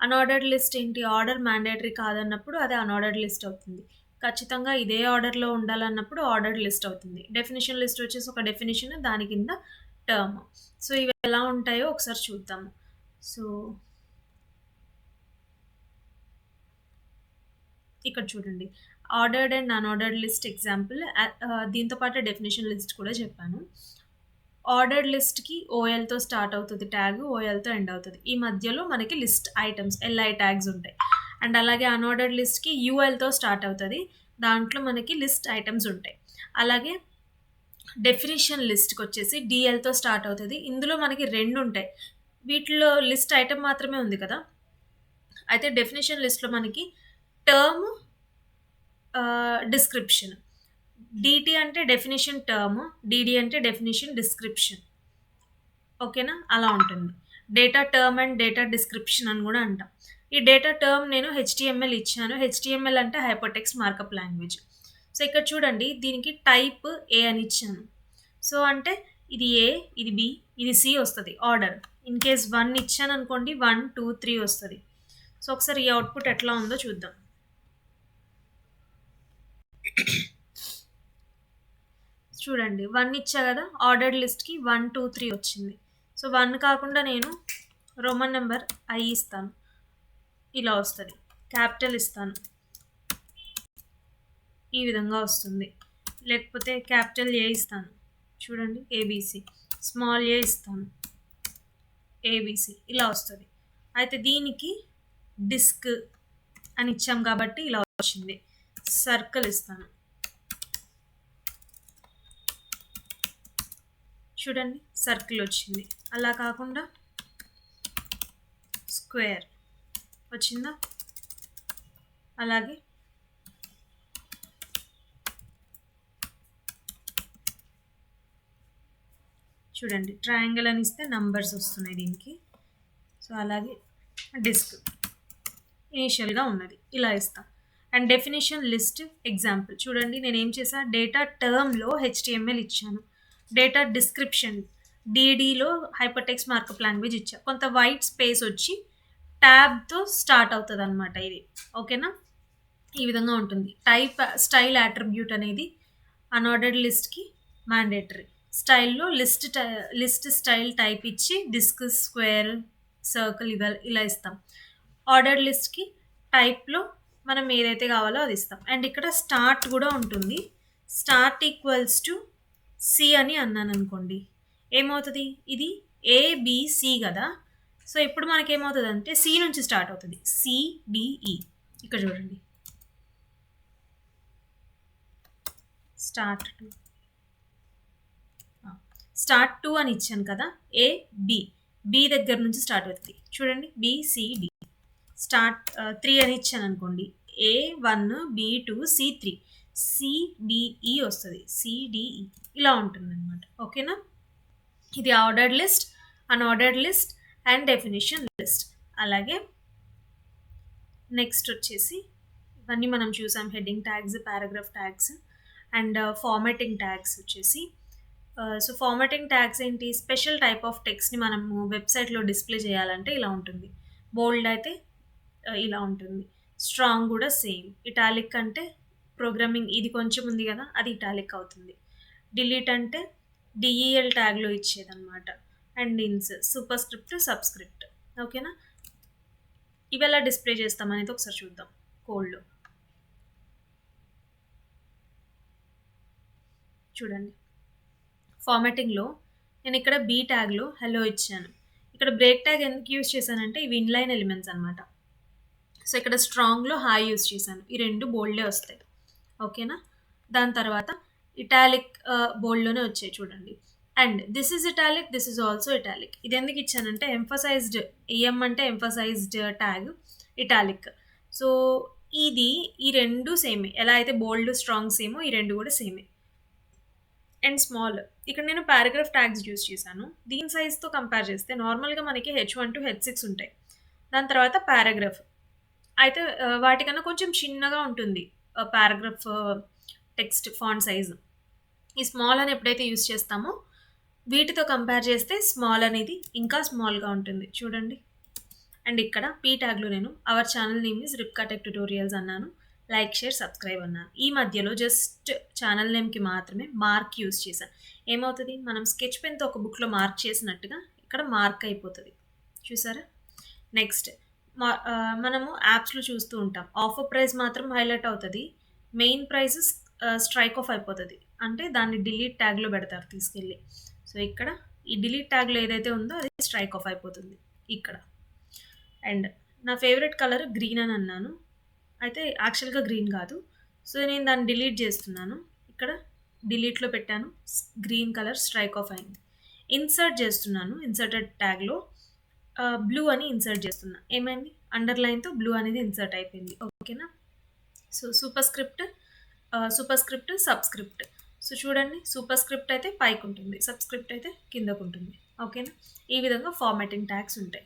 అన్ఆర్డర్డ్ లిస్ట్ ఏంటి? ఆర్డర్ మ్యాండేటరీ కాదన్నప్పుడు అది అన్ఆర్డర్డ్ లిస్ట్ అవుతుంది. ఖచ్చితంగా ఇదే ఆర్డర్లో ఉండాలన్నప్పుడు ఆర్డర్డ్ లిస్ట్ అవుతుంది. డెఫినిషన్ లిస్ట్ వచ్చేసి ఒక డెఫినిషన్, దాని కింద టర్మ్. సో ఇవి ఎలా ఉంటాయో ఒకసారి చూద్దాము. సో ఇక్కడ చూడండి, ordered and unordered list example. దీంతో పాటు డెఫినేషన్ లిస్ట్ కూడా చెప్పాను. ఆర్డర్డ్ లిస్ట్కి ఓఎల్తో స్టార్ట్ అవుతుంది ట్యాగ్, ఓఎల్తో ఎండ్ అవుతుంది. ఈ మధ్యలో మనకి లిస్ట్ ఐటమ్స్ ఎల్ఐ ట్యాగ్స్ ఉంటాయి. అండ్ అలాగే అన్ఆర్డర్డ్ లిస్ట్కి యూఎల్తో స్టార్ట్ అవుతుంది, దాంట్లో మనకి లిస్ట్ ఐటమ్స్ ఉంటాయి. అలాగే డెఫినిషన్ లిస్ట్కి వచ్చేసి డిఎల్తో స్టార్ట్ అవుతుంది. ఇందులో మనకి 2 ఉంటాయి, వీటిలో లిస్ట్ ఐటమ్ మాత్రమే ఉంది కదా. అయితే డెఫినిషన్ లిస్ట్లో మనకి టర్మ్, డిస్క్రిప్షన్. డిటి అంటే డెఫినిషన్ టర్మ్, డిడి అంటే డెఫినిషన్ డిస్క్రిప్షన్, ఓకేనా? అలా ఉంటుంది. Data term and data description అని కూడా అంటాం. ఈ డేటా టర్మ్ నేను హెచ్టిఎంఎల్ ఇచ్చాను. హెచ్టిఎంఎల్ అంటే హైపర్టెక్స్ట్ మార్కప్ లాంగ్వేజ్. సో ఇక్కడ చూడండి, దీనికి టైప్ ఏ అని ఇచ్చాను. సో అంటే ఇది ఏ, ఇది బి, ఇది సి వస్తుంది ఆర్డర్. ఇన్ కేస్ 1 ఇచ్చాను అనుకోండి, 1 2 3 వస్తుంది. సో ఒకసారి ఈ అవుట్పుట్ ఎట్లా ఉందో చూద్దాం. చూడండి, 1 ఇచ్చా కదా, ఆర్డర్డ్ లిస్ట్కి 1 2 3 వచ్చింది. సో 1 కాకుండా నేను రోమన్ నెంబర్ ఐ ఇస్తాను, ఇలా వస్తుంది. క్యాపిటల్ ఇస్తాను, ఈ విధంగా వస్తుంది. లేకపోతే క్యాపిటల్ ఏ ఇస్తాను, చూడండి ఏబిసి. స్మాల్ ఏ ఇస్తాను, ఏబిసి, ఇలా వస్తుంది. అయితే దీనికి డిస్క్ అని ఇచ్చాం కాబట్టి ఇలా వచ్చింది. సర్కిల్ ఇస్తాను, చూడండి సర్కిల్ వచ్చింది. అలా కాకుండా స్క్వేర్ వచ్చిందా? అలాగే చూడండి ట్రయాంగిల్ అని ఇస్తే నంబర్స్ వస్తున్నాయి దీనికి. సో అలాగే డిస్క్ ఇనీషియల్గా ఉన్నది, ఇలా ఇస్తాం. అండ్ డెఫినేషన్ లిస్ట్ ఎగ్జాంపుల్ చూడండి, నేను ఏం చేసా, డేటా టర్మ్లో హెచ్టిఎంఎల్ ఇచ్చాను, డేటా డిస్క్రిప్షన్ డిడిలో హైపర్టెక్స్ట్ మార్కప్ లాంగ్వేజ్ ఇచ్చా. కొంత వైట్ స్పేస్ వచ్చి ట్యాబ్తో స్టార్ట్ అవుతుంది అనమాట ఇది, ఓకేనా? ఈ విధంగా ఉంటుంది. టైప్ స్టైల్ అట్రిబ్యూట్ అనేది అన్ఆర్డర్డ్ లిస్ట్కి మ్యాండేటరీ. స్టైల్లో లిస్ట్ స్టైల్ టైప్ ఇచ్చి డిస్క్, స్క్వేర్, సర్కిల్ ఇలా ఇస్తాం. ఆర్డర్డ్ లిస్ట్కి టైప్లో మనం ఏదైతే కావాలో అది ఇస్తాం. అండ్ ఇక్కడ స్టార్ట్ కూడా ఉంటుంది. స్టార్ట్ ఈక్వల్స్ టు సి అని అన్నాను అనుకోండి, ఏమవుతుంది? ఇది ఏబిసి కదా. సో ఇప్పుడు మనకేమవుతుంది అంటే సి నుంచి స్టార్ట్ అవుతుంది, సిడిఈ. ఇక్కడ చూడండి, స్టార్ట్ 2 అని ఇచ్చాను కదా, ఏ బి దగ్గర నుంచి స్టార్ట్ అవుతుంది. చూడండి బిసిడి. స్టార్ట్ 3 అని ఇచ్చాను అనుకోండి, A1 B2 C3 సిడిఈ వస్తుంది, సిడిఈ ఇలా ఉంటుంది అనమాట, ఓకేనా? ఇది ordered list, unordered list and definition list. అలాగే నెక్స్ట్ వచ్చేసి ఇవన్నీ మనం చూసాం, heading tags, paragraph tags and formatting tags వచ్చేసి. సో ఫార్మాటింగ్ ట్యాగ్స్ ఏంటి? స్పెషల్ టైప్ ఆఫ్ టెక్స్ట్ని మనము వెబ్సైట్లో డిస్ప్లే చేయాలంటే ఇలా ఉంటుంది. బోల్డ్ అయితే ఇలా ఉంటుంది, స్ట్రాంగ్ కూడా సేమ్. ఇటాలిక్ అంటే ప్రోగ్రామింగ్ ఇది కొంచెం ఉంది కదా, అది ఇటాలిక్ అవుతుంది. డిలీట్ అంటే డిఈఎల్ ట్యాగ్లో ఇచ్చేదన్నమాట. అండ్ ఇన్స్ సూపర్ స్క్రిప్ట్, సబ్స్క్రిప్ట్, ఓకేనా? ఇవి ఎలా డిస్ప్లే చేస్తామనేది ఒకసారి చూద్దాం కోడ్లో. చూడండి, ఫార్మాటింగ్లో నేను ఇక్కడ బీ ట్యాగ్లో హెలో ఇచ్చాను. ఇక్కడ బ్రేక్ ట్యాగ్ ఎందుకు యూజ్ చేశానంటే ఇవి ఇన్లైన్ ఎలిమెంట్స్ అనమాట. సో ఇక్కడ స్ట్రాంగ్లో హాయ్ యూజ్ చేశాను, ఈ 2 బోల్డ్లే వస్తాయి, ఓకేనా? దాని తర్వాత ఇటాలిక్ బోల్డ్లోనే వచ్చాయి చూడండి. And this is italic, this is also italic. ఇది ఎందుకు ఇచ్చానంటే ఎంఫసైజ్డ్, ఈఎం అంటే ఎంఫసైజ్డ్ ట్యాగ్, ఇటాలిక్. సో ఇది ఈ 2 సేమే. ఎలా అయితే బోల్డ్, స్ట్రాంగ్ సేమో ఈ 2 కూడా సేమే. And small. ఇక్కడ నేను పారాగ్రాఫ్ ట్యాగ్స్ యూజ్ చేశాను. దీని సైజ్‌తో కంపేర్ చేస్తే నార్మల్‌గా మనకి హెచ్1 టు హెచ్6 ఉంటాయి. దాని తర్వాత పారాగ్రాఫ్. అయితే వాటికన్నా కొంచెం చిన్నగా ఉంటుంది పారాగ్రాఫ్ టెక్స్ట్ ఫాంట్ సైజ్. ఈ స్మాల్ అని ఎప్పుడైతే యూజ్ చేస్తామో వీటితో కంపేర్ చేస్తే స్మాల్ అనేది ఇంకా స్మాల్‌గా ఉంటుంది. చూడండి. అండ్ ఇక్కడ పీ ట్యాగ్‌లో నేను our channel name is Ripka tech tutorials అన్నాను. లైక్, షేర్, సబ్స్క్రైబ్ అన్నాను. ఈ మధ్యలో జస్ట్ ఛానల్ నేమ్‌కి మాత్రమే మార్క్ యూజ్ చేశాను. ఏమవుతది? మనం స్కెచ్ పెన్‌తో ఒక బుక్‌లో మార్క్ చేసినట్టుగా ఇక్కడ మార్క్ అయిపోతది. చూసారా? నెక్స్ట్ మనము యాప్స్‌లో చూస్తూ ఉంటాం. ఆఫర్ ప్రైస్ మాత్రం హైలైట్ అవుతది. మెయిన్ ప్రైస్ స్ట్రైక్ ఆఫ్ అయిపోతది. అంటే దాన్ని డిలీట్ ట్యాగ్‌లో పెడతారు తీసుకెళ్ళి. సో, ఇక్కడ ఈ డిలీట్ ట్యాగ్‌లో ఏదైతే ఉందో అది స్ట్రైక్ ఆఫ్ అయిపోతుంది ఇక్కడ. అండ్ నా ఫేవరెట్ కలర్ గ్రీన్ అని అన్నాను. అయితే యాక్చువల్‌గా గ్రీన్ కాదు. సో, నేను దాన్ని డిలీట్ చేస్తున్నాను. ఇక్కడ డిలీట్‌లో పెట్టాను. గ్రీన్ కలర్ స్ట్రైక్ ఆఫ్ అయింది. ఇన్సర్ట్ చేస్తున్నాను. ఇన్సర్టెడ్ ట్యాగ్‌లో బ్లూ అని ఇన్సర్ట్ చేస్తున్నా. ఏమైంది? అండర్‌లైన్‌తో బ్లూ అనేది ఇన్సర్ట్ అయిపోయింది. ఓకేనా? So, super script, subscript. So, చూడండి, సూపర్ స్క్రిప్ట్ అయితే పైకుంటుంది. సబ్‌స్క్రిప్ట్ అయితే కిందకుంటుంది. ఓకేనా? ఈ విధంగా ఫార్మాటింగ్ ట్యాగ్స్ ఉంటాయి.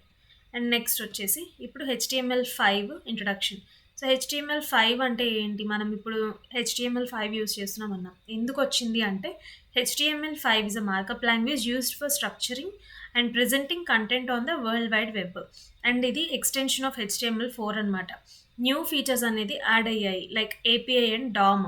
అండ్ నెక్స్ట్ వచ్చేసి ఇప్పుడు HTML5 ఇంట్రడక్షన్. సో, HTML5 అంటే ఏంటి? మనం ఇప్పుడు HTML5 యూజ్ చేస్తున్నామన్నాం. ఎందుకు వచ్చింది అంటే HTML5 is a markup language used for structuring and presenting content on the world wide web. And ఇది ఎక్స్టెన్షన్ ఆఫ్ HTML4 అనమాట. న్యూ ఫీచర్స్ అనేది యాడ్ అయ్యాయి, లైక్ ఏపీఐ అండ్ డామ్.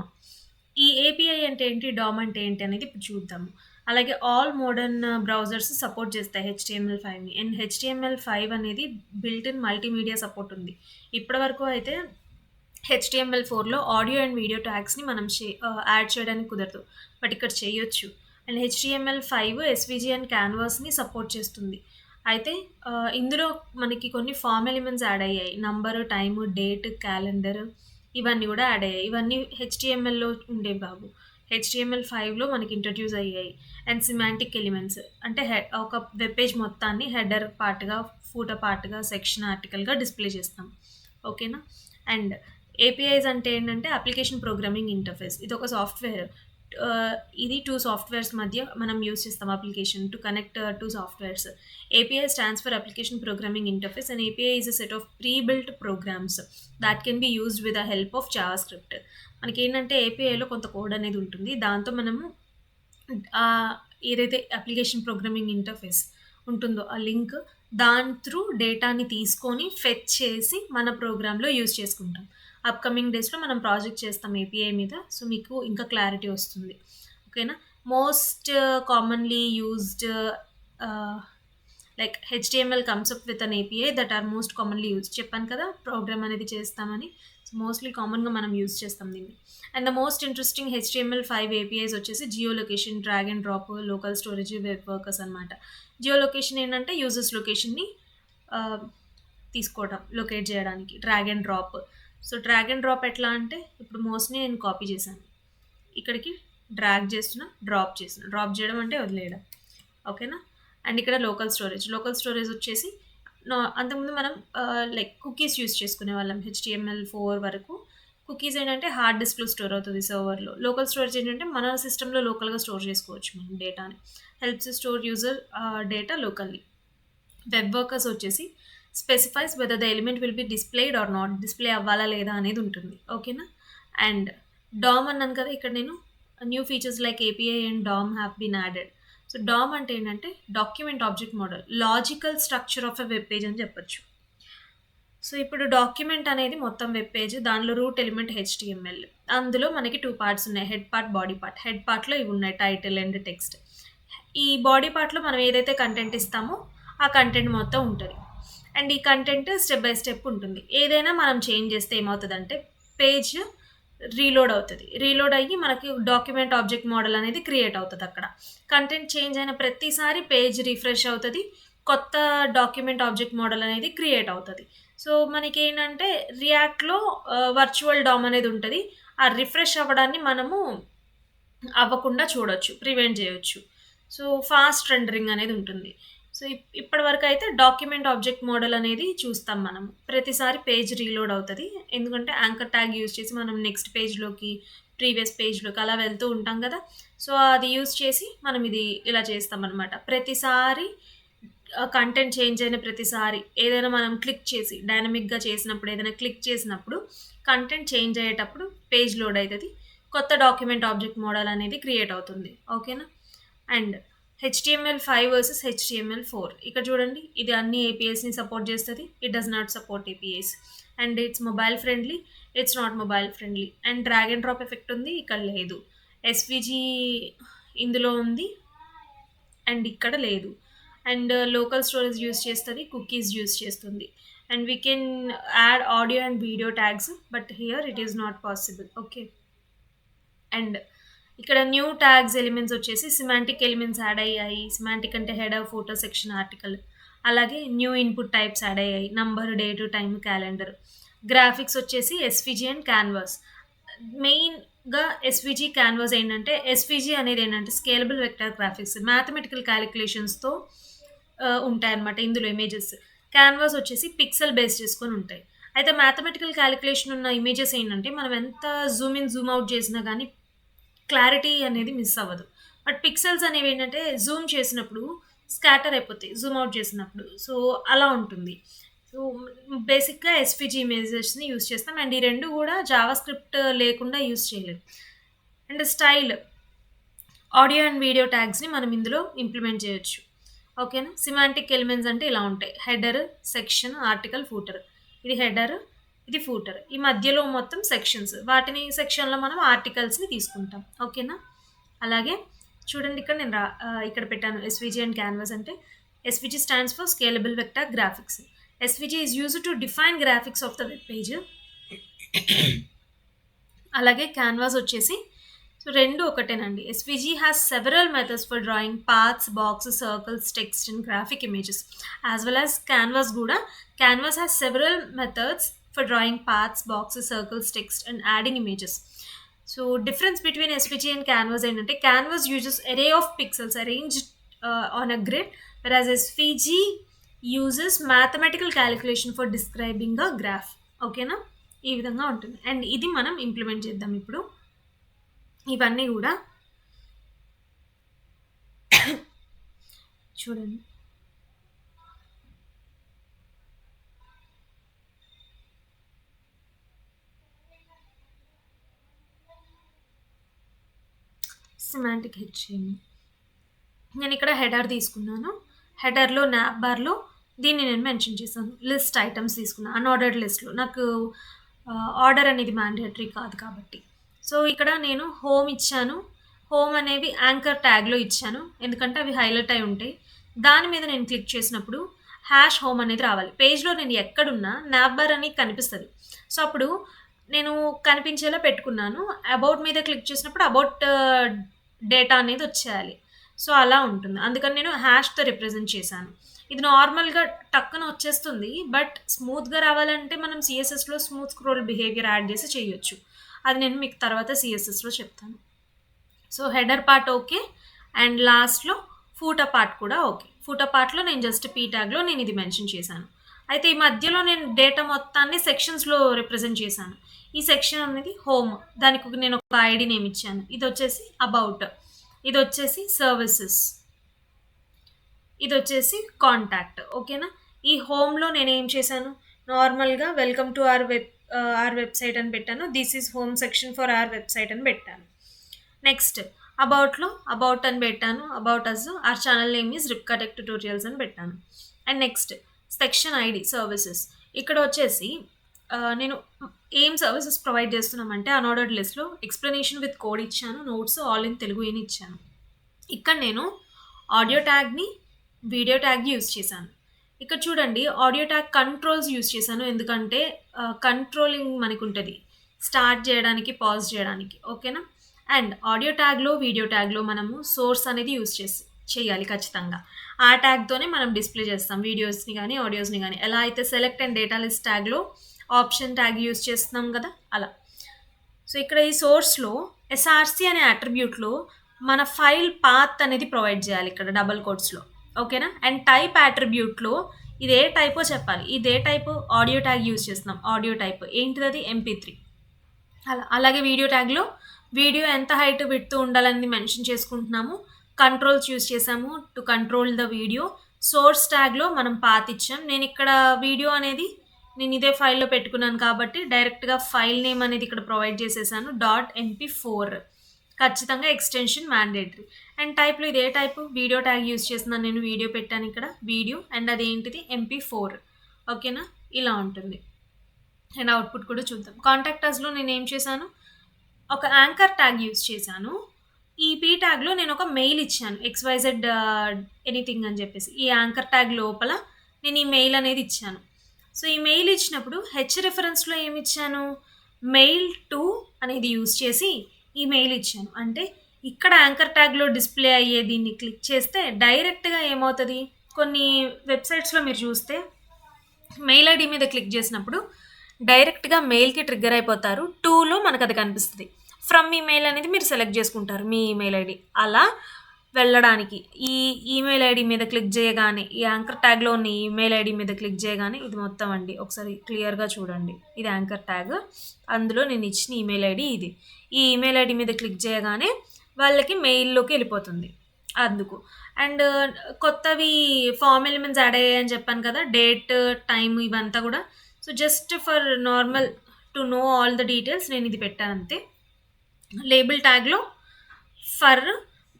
ఈ ఏపీఐ అంటే ఏంటి, డామ్ అంటే ఏంటి అనేది ఇప్పుడు చూద్దాము. అలాగే ఆల్ మోడర్న్ బ్రౌజర్స్ సపోర్ట్ చేస్తాయి HTML5ని. అండ్ HTML5 అనేది బిల్ట్ ఇన్ మల్టీమీడియా సపోర్ట్ ఉంది. ఇప్పటివరకు అయితే HTML4లో ఆడియో అండ్ వీడియో ట్యాగ్స్ని మనం యాడ్ చేయడానికి కుదరదు, బట్ ఇక్కడ చేయొచ్చు. అండ్ HTML5 ఎస్విజి అండ్ క్యాన్వాస్ని సపోర్ట్ చేస్తుంది. అయితే ఇందులో మనకి కొన్ని ఫామ్ ఎలిమెంట్స్ యాడ్ అయ్యాయి. నంబరు, టైము, డేట్, క్యాలెండర్ ఇవన్నీ కూడా యాడ్ అయ్యాయి. ఇవన్నీ HTMLలో ఉండేవి కావు. HTML5లో మనకి ఇంట్రడ్యూస్ అయ్యాయి. అండ్ సిమాంటిక్ ఎలిమెంట్స్ అంటే ఒక వెబ్ పేజ్ మొత్తాన్ని హెడర్ పార్ట్గా, ఫూటర్ పార్ట్గా, సెక్షన్, ఆర్టికల్గా డిస్ప్లే చేస్తాం. ఓకేనా? అండ్ ఏపీఐస్ అంటే ఏంటంటే అప్లికేషన్ ప్రోగ్రామింగ్ ఇంటర్ఫేస్. ఇది ఒక సాఫ్ట్వేర్. ఇది 2 సాఫ్ట్వేర్స్ మధ్య మనం యూజ్ చేస్తాం application to connect 2 softwares. API stands for Application Programming Interface, and API is a set of pre-built programs that can be used with the help of JavaScript. మనకి ఏంటంటే ఏపీఐలో కొంత కోడ్ అనేది ఉంటుంది. దాంతో మనము ఏదైతే అప్లికేషన్ ప్రోగ్రామింగ్ ఇంటర్ఫేస్ ఉంటుందో ఆ లింక్ దాని త్రూ డేటాని తీసుకొని ఫెచ్ చేసి మన ప్రోగ్రాంలో యూజ్ చేసుకుంటాం. అప్కమింగ్ డేస్లో మనం ప్రాజెక్ట్ చేస్తాం ఏపీఐ మీద. సో, మీకు ఇంకా క్లారిటీ వస్తుంది. ఓకేనా? Most commonly used like HTML comes up with an API that are most commonly use. చెప్పాను కదా ప్రోగ్రామ్ అనేది చేస్తామని. సో, మోస్ట్లీ కామన్గా మనం యూజ్ చేస్తాం దీన్ని. And the most interesting HTML5 APIs వచ్చేసి geolocation, drag and drop, local storage, web workers అనమాట. జియో లొకేషన్ ఏంటంటే యూజర్స్ లొకేషన్ని తీసుకోవడం, లొకేట్ చేయడానికి. Drag and drop. So, drag and drop ఎట్లా అంటే ఇప్పుడు మోస్ట్లీ నేను కాపీ చేశాను, ఇక్కడికి డ్రాగ్ చేస్తున్నా, డ్రాప్ చేస్తున్నా. డ్రాప్ చేయడం అంటే వదిలేయడం. ఓకేనా? అండ్ ఇక్కడ లోకల్ స్టోరేజ్ వచ్చేసి అంతకుముందు మనం లైక్ కుకీస్ యూస్ చేసుకునే వాళ్ళం. HTML4 వరకు కుకీస్ ఏంటంటే హార్డ్ డిస్క్లో స్టోర్ అవుతుంది సర్వర్లో. లోకల్ స్టోరేజ్ ఏంటంటే మన సిస్టంలో లోకల్గా స్టోర్ చేసుకోవచ్చు మనం డేటాని. Helps store user data locally. Web workers వచ్చేసి specifies whether the element will be displayed or not, display అవ్వాలా లేదా అనేది ఉంటుంది. ఓకేనా? అండ్ డామ్ అన్నాను కదా, ఇక్కడ నేను new features like API and DOM have been added. So, DOM అంటే ఏంటంటే document object model, logical structure of a web page అని చెప్పొచ్చు. సో, ఇప్పుడు డాక్యుమెంట్ అనేది మొత్తం వెబ్ పేజ్, దానిలో రూట్ ఎలిమెంట్ HTML. అందులో మనకి 2 పార్ట్స్ ఉన్నాయి, head part, body part. Head పార్ట్లో ఇవి ఉన్నాయి, టైటిల్ అండ్ టెక్స్ట్. ఈ బాడీ పార్ట్లో మనం ఏదైతే కంటెంట్ ఇస్తామో ఆ కంటెంట్ మొత్తం ఉంటుంది. అండ్ ఈ కంటెంట్ స్టెప్ బై స్టెప్ ఉంటుంది. ఏదైనా మనం చేంజ్ చేస్తే ఏమవుతుందంటే పేజ్ రీలోడ్ అవుతుంది. రీలోడ్ అయ్యి మనకి డాక్యుమెంట్ ఆబ్జెక్ట్ మోడల్ అనేది క్రియేట్ అవుతుంది. అక్కడ కంటెంట్ చేంజ్ అయిన ప్రతిసారి పేజ్ రిఫ్రెష్ అవుతుంది, కొత్త డాక్యుమెంట్ ఆబ్జెక్ట్ మోడల్ అనేది క్రియేట్ అవుతుంది. సో, మనకి ఏంటంటే రియాక్ట్లో వర్చువల్ డామ్ అనేది ఉంటుంది. ఆ రిఫ్రెష్ అవ్వడాన్ని మనము అవ్వకుండా చూడొచ్చు, ప్రివెంట్ చేయొచ్చు. సో, ఫాస్ట్ రెండరింగ్ అనేది ఉంటుంది. సో, ఇప్పటి వరకైతే డాక్యుమెంట్ ఆబ్జెక్ట్ మోడల్ అనేది చూస్తాం మనం. ప్రతిసారి పేజ్ రీలోడ్ అవుతది. ఎందుకంటే యాంకర్ ట్యాగ్ యూజ్ చేసి మనం నెక్స్ట్ పేజ్‌లోకి, ప్రీవియస్ పేజ్‌లోకి అలా వెళ్తూ ఉంటాం గదా! సో, అది యూజ్ చేసి మనం ఇది ఇలా చేస్తామనమాట. ప్రతిసారి కంటెంట్ చేంజ్ అయిన ప్రతిసారి ఏదైనా మనం క్లిక్ చేసి డైనమిక్‌గా చేసినప్పుడు, ఏదైనా క్లిక్ చేసినప్పుడు కంటెంట్ చేంజ్ అయ్యేటప్పుడు పేజ్ లోడ్ అయితది. కొత్త డాక్యుమెంట్ ఆబ్జెక్ట్ మోడల్ అనేది క్రియేట్ అవుతుంది. ఓకేనా? అండ్ HTML5 వర్సెస్ HTML4 ఇక్కడ చూడండి. ఇది అన్ని ఏపీఐస్‌ని సపోర్ట్ చేస్తది. It does not support APIs. And it's mobile friendly, it's not mobile friendly. And drag and drop effect ఉంది. ఇక్కడ లేదు. ఎస్‌విజీ ఇందులో ఉంది. అండ్ ఇక్కడ లేదు. అండ్ లోకల్ స్టోరేజ్ యూజ్ చేస్తది. కుకీస్ యూజ్ చేస్తుంది. And we can add audio and video tags. But here it is not possible. Okay. And ఇక్కడ న్యూ ట్యాగ్స్ ఎలిమెంట్స్ వచ్చేసి సిమాంటిక్ ఎలిమెంట్స్ యాడ్ అయ్యాయి. సిమాంటిక్ అంటే హెడర్, ఫోటో, సెక్షన్, ఆర్టికల్. అలాగే న్యూ ఇన్పుట్ టైప్స్ యాడ్ అయ్యాయి. Number, date, time, calendar. Graphics వచ్చేసి ఎస్విజీ అండ్ క్యాన్వాస్. మెయిన్‌గా ఎస్విజీ, క్యాన్వాస్ ఏంటంటే ఎస్విజీ అనేది ఏంటంటే స్కేలబుల్ వెక్టర్ గ్రాఫిక్స్. మ్యాథమెటికల్ క్యాలిక్యులేషన్స్‌తో ఉంటాయన్నమాట ఇందులో ఇమేజెస్. క్యాన్వాస్ వచ్చేసి పిక్సెల్ బేస్ చేసుకొని ఉంటాయి. అయితే మ్యాథమెటికల్ క్యాలిక్యులేషన్ ఉన్న ఇమేజెస్ ఏంటంటే మనం ఎంత జూమ్ ఇన్, జూమ్ అవుట్ చేసినా గానీ క్లారిటీ అనేది మిస్ అవ్వదు. బట్ పిక్సెల్స్ అనేవి ఏంటంటే జూమ్ చేసినప్పుడు స్కాటర్ అయిపోతాయి జూమ్ అవుట్ చేసినప్పుడు. సో, అలా ఉంటుంది. సో, బేసిక్‌గా ఎస్‌విజీ ఇమేజెస్‌ని యూజ్ చేస్తాం. అండ్ ఈ 2 కూడా జావా స్క్రిప్ట్ లేకుండా యూజ్ చేయలేం. And style, audio and video ట్యాగ్స్‌ని మనం ఇందులో ఇంప్లిమెంట్ చేయొచ్చు. ఓకేనా? సిమాంటిక్ ఎలిమెంట్స్ అంటే ఇలా ఉంటాయి. Header, section, article, footer. ఇది హెడర్, ఇది ఫూటర్. ఈ మధ్యలో మొత్తం సెక్షన్స్. వాటిని సెక్షన్‌లో మనం ఆర్టికల్స్‌ని తీసుకుంటాం. ఓకేనా? అలాగే చూడండి ఇక్కడ నేను ఇక్కడ పెట్టాను ఎస్‌విజీ అండ్ క్యాన్వాస్ అంటే SVG stands for scalable vector graphics. SVG is used to define graphics of the web page. అలాగే క్యాన్వాస్ వచ్చేసి సో 2 ఒకటేనండి. SVG has several methods for drawing paths, boxes, circles, text and graphic images. As well as canvas కూడా. Canvas has several methods for drawing paths, boxes, circles, text and adding images. So difference between SVG and canvas ఏంటంటే canvas uses array of pixels arranged on a grid, వెరాజ్ ఎస్‌విజీ uses mathematical calculation for describing a graph. ఓకేనా? ఈ విధంగా ఉంటుంది. అండ్ ఇది మనం ఇంప్లిమెంట్ చేద్దాం ఇప్పుడు. ఇవన్నీ కూడా చూడండి. Semantic HTML. నేను ఇక్కడ హెడర్ తీసుకున్నాను. హెడర్‌లో నాప్ బార్‌లో దీన్ని నేను మెన్షన్ చేశాను. లిస్ట్ ఐటమ్స్ తీసుకున్నా. అన్‌ఆర్డర్డ్ లిస్ట్‌లో. నాకు ఆర్డర్ అనేది మ్యాండేటరీ కాదు కాబట్టి. సో, ఇక్కడ నేను హోమ్ ఇచ్చాను. హోమ్ అనేవి యాంకర్ ట్యాగ్‌లో ఇచ్చాను. ఎందుకంటే అవి హైలైట్ అయి ఉంటాయి. దాని మీద నేను క్లిక్ చేసినప్పుడు హ్యాష్ హోమ్ అనేది రావాలి. పేజ్‌లో నేను ఎక్కడున్నా నాప్ బార్ అని కనిపిస్తది. సో, అప్పుడు నేను కనిపించేలా పెట్టుకున్నాను. అబౌట్ మీద క్లిక్ చేసినప్పుడు అబౌట్ డేటా అనేది వచ్చేయాలి. సో, అలా ఉంటుంది. అందుకని నేను హ్యాష్‌తో రిప్రజెంట్ చేశాను. ఇది నార్మల్‌గా టక్కున వచ్చేస్తుంది. బట్ స్మూత్‌గా రావాలంటే మనం సీఎస్ఎస్‌లో స్మూత్ స్క్రోల్ బిహేవియర్ యాడ్ చేసి చేయొచ్చు. అది నేను మీకు తర్వాత సీఎస్ఎస్‌లో చెప్తాను. So, header part okay. And లాస్ట్‌లో ఫూటర్ పార్ట్ కూడా ఓకే. ఫూటర్ పార్ట్‌లో నేను జస్ట్ పీ ట్యాగ్‌లో నేను ఇది మెన్షన్ చేశాను. అయితే ఈ మధ్యలో నేను డేటా మొత్తాన్ని సెక్షన్స్‌లో రిప్రజెంట్ చేశాను. ఈ సెక్షన్ అనేది హోమ్. దానికి నేను ఒక ఐడి నేమ్ ఇచ్చాను. ఇదొచ్చేసి అబౌట్. ఇదొచ్చేసి సర్వీసెస్. ఇదొచ్చేసి కాంటాక్ట్. ఓకేనా? ఈ హోమ్‌లో నేనేం చేశాను, నార్మల్‌గా వెల్కమ్ టు అవర్ వెబ్‌సైట్ అని పెట్టాను. This is home section for our website అని పెట్టాను. నెక్స్ట్ అబౌట్‌లో అబౌట్ అని పెట్టాను. About us our channel name is Ripka tech tutorials అని పెట్టాను. And next section ID services. ఇక్కడ వచ్చేసి నేను ఏం సర్వీసెస్ ప్రొవైడ్ చేస్తున్నామంటే అన్‌ఆర్డర్డ్ లిస్ట్‌లో ఎక్స్‌ప్లనేషన్ విత్ కోడ్ ఇచ్చాను. నోట్స్ ఆల్ ఇన్ తెలుగు అని ఇచ్చాను. ఇక్కడ నేను ఆడియో ట్యాగ్‌ని, వీడియో ట్యాగ్‌ని యూజ్ చేశాను. ఇక్కడ చూడండి ఆడియో ట్యాగ్ కంట్రోల్స్ యూజ్ చేశాను. ఎందుకంటే కంట్రోలింగ్ మనకుంటది. స్టార్ట్ చేయడానికి, పాజ్ చేయడానికి. ఓకేనా? అండ్ ఆడియో ట్యాగ్‌లో, వీడియో ట్యాగ్‌లో మనము సోర్స్ అనేది యూజ్ చేయాలి ఖచ్చితంగా. ఆ ట్యాగ్‌తోనే మనం డిస్‌ప్లే చేస్తాం వీడియోస్‌ని గానీ, ఆడియోస్‌ని గానీ. ఎలా అయితే సెలెక్ట్ అండ్ డేటా లిస్ట్ ట్యాగ్‌లో ఆప్షన్ ట్యాగ్ యూజ్ చేస్తున్నాం కదా! అలా. సో, ఇక్కడ ఈ సోర్స్‌లో ఎస్ఆర్‌సి అనే అట్రిబ్యూట్‌లో మన ఫైల్ పాత్ అనేది ప్రొవైడ్ చేయాలి ఇక్కడ డబుల్ కోట్స్‌లో. ఓకేనా. అండ్ టైప్ అట్రిబ్యూట్లో ఇది ఏ టైపో చెప్పాలి. ఇదే టైపు ఆడియో ట్యాగ్ యూజ్ చేస్తున్నాం. ఆడియో టైప్ ఏంటిది? అది MP3. అలాగే వీడియో ట్యాగ్లో వీడియో ఎంత హైట్ విడ్త్ ఉండాలని మెన్షన్ చేసుకుంటున్నాము. కంట్రోల్స్ యూజ్ చేసాము to control the video. Source ట్యాగ్లో మనం పాత్ ఇచ్చాం. నేను ఇక్కడ వీడియో అనేది నేను ఇదే ఫైల్లో పెట్టుకున్నాను కాబట్టి డైరెక్ట్గా ఫైల్ నేమ్ అనేది ఇక్కడ ప్రొవైడ్ చేసేసాను. .mp4 ఖచ్చితంగా ఎక్స్టెన్షన్ మ్యాండేటరీ. అండ్ టైప్లో ఇదే టైపు వీడియో ట్యాగ్ యూజ్ చేస్తున్నాను. నేను వీడియో పెట్టాను ఇక్కడ వీడియో, అండ్ అది ఏంటిది? MP4. ఓకేనా, ఇలా ఉంటుంది. అండ్ అవుట్పుట్ కూడా చూద్దాం. కాంటాక్టర్స్లో నేను ఏం చేశాను, ఒక యాంకర్ ట్యాగ్ యూజ్ చేశాను. ఈ పీ ట్యాగ్లో నేను ఒక మెయిల్ ఇచ్చాను, XYZ ఎనీథింగ్ అని చెప్పేసి. ఈ యాంకర్ ట్యాగ్ లోపల నేను ఈ మెయిల్ అనేది ఇచ్చాను. సో ఈ మెయిల్ ఇచ్చినప్పుడు హెచ్ రిఫరెన్స్లో ఏమి ఇచ్చాను, మెయిల్ టు అనేది యూజ్ చేసి ఈ మెయిల్ ఇచ్చాను. అంటే ఇక్కడ యాంకర్ ట్యాగ్లో డిస్ప్లే అయ్యే దీన్ని క్లిక్ చేస్తే డైరెక్ట్గా ఏమవుతుంది, కొన్ని వెబ్సైట్స్లో మీరు చూస్తే మెయిల్ ఐడి మీద క్లిక్ చేసినప్పుడు డైరెక్ట్గా మెయిల్కి ట్రిగ్గర్ అయిపోతారు. టూలో మనకు అది కనిపిస్తుంది. ఫ్రమ్ ఈమెయిల్ అనేది మీరు సెలెక్ట్ చేసుకుంటారు మీ ఈమెయిల్ ఐడి. అలా వెళ్ళడానికి ఈ ఈమెయిల్ ఐడి మీద క్లిక్ చేయగానే, ఈ యాంకర్ ట్యాగ్లో ఉన్న ఈమెయిల్ ఐడి మీద క్లిక్ చేయగానే ఇది మొత్తం అండి ఒకసారి క్లియర్గా చూడండి. ఇది యాంకర్ ట్యాగ్, అందులో నేను ఇచ్చిన ఈమెయిల్ ఐడి ఇది. ఈ ఈమెయిల్ ఐడి మీద క్లిక్ చేయగానే వాళ్ళకి మెయిల్లోకి వెళ్ళిపోతుంది. అందుకు అండ్ కొత్తవి ఫామ్ ఎలిమెంట్స్ యాడ్ అయ్యాయని చెప్పాను కదా, డేట్ టైం ఇవంతా కూడా. So just for normal to know all the details నేను ఇది పెట్టాను అంతే. లేబుల్ ట్యాగ్లో ఫర్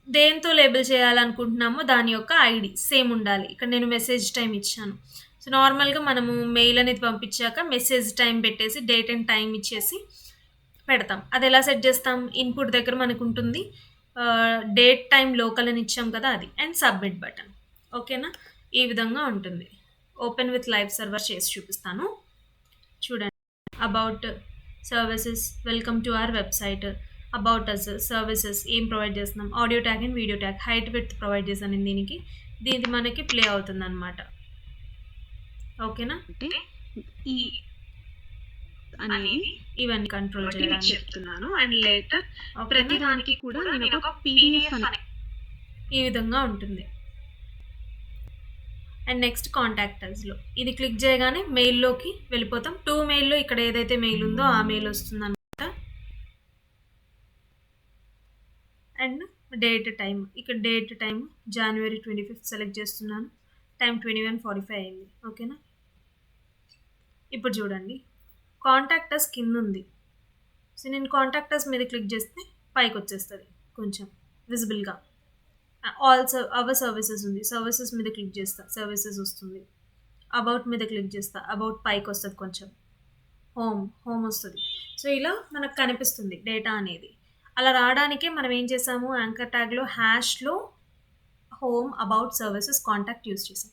దేంతో లేబుల్ చేయాలనుకుంటున్నామో దాని యొక్క ఐడి సేమ్ ఉండాలి. ఇక్కడ నేను మెసేజ్ టైం ఇచ్చాను. సో నార్మల్గా మనము మెయిల్ అనేది పంపించాక మెసేజ్ టైం పెట్టేసి డేట్ అండ్ టైం ఇచ్చేసి పెడతాం. అది ఎలా సెట్ చేస్తాం, ఇన్పుట్ దగ్గర మనకు ఉంటుంది డేట్ టైం లోకల్ అని ఇచ్చాం కదా అది, అండ్ సబ్మిట్ బటన్. ఓకేనా, ఈ విధంగా ఉంటుంది. ఓపెన్ విత్ లైవ్ సర్వర్ చేసి చూపిస్తాను చూడండి. About services, welcome to our website, about us, services ఏం ప్రొవైడ్ చేస్తున్నాం, audio tag and video tag, height width provide చేశాను దీనికి. దీనికి మనకి ప్లే అవుతుంది అనమాట. ఓకేనా, ఈ అనేది ఇవన్నీ కంట్రోల్ చేయడానికి చెప్తున్నాను. అండ్ లేటర్ ప్రతి దానికి కూడా నేను ఒక PDF ఈ విధంగా ఉంటుంది. అండ్ నెక్స్ట్ కాంటాక్టర్స్లో ఇది క్లిక్ చేయగానే మెయిల్లోకి వెళ్ళిపోతాం. టు మెయిల్లో ఇక్కడ ఏదైతే మెయిల్ ఉందో ఆ మెయిల్ వస్తుంది అనమాట. అండ్ డేట్ టైం, ఇక్కడ date time January 25th select చేస్తున్నాను. టైం 21:45 అయింది. ఓకేనా, ఇప్పుడు చూడండి కాంటాక్టర్స్ కింద ఉంది. సో నేను కాంటాక్టర్స్ మీద క్లిక్ చేస్తే పైకి వచ్చేస్తుంది కొంచెం విజిబుల్గా. ఆల్ అవర్ సర్వీసెస్ ఉంది, సర్వీసెస్ మీద క్లిక్ చేస్తా సర్వీసెస్ వస్తుంది. అబౌట్ మీద క్లిక్ చేస్తా అబౌట్ పైకి వస్తుంది కొంచెం. హోమ్ వస్తుంది. సో ఇలా మనకు కనిపిస్తుంది డేటా అనేది. అలా రావడానికే మనం ఏం చేసాము, యాంకర్ ట్యాగ్లో హ్యాష్లో home, about, services, contact use చేసాం.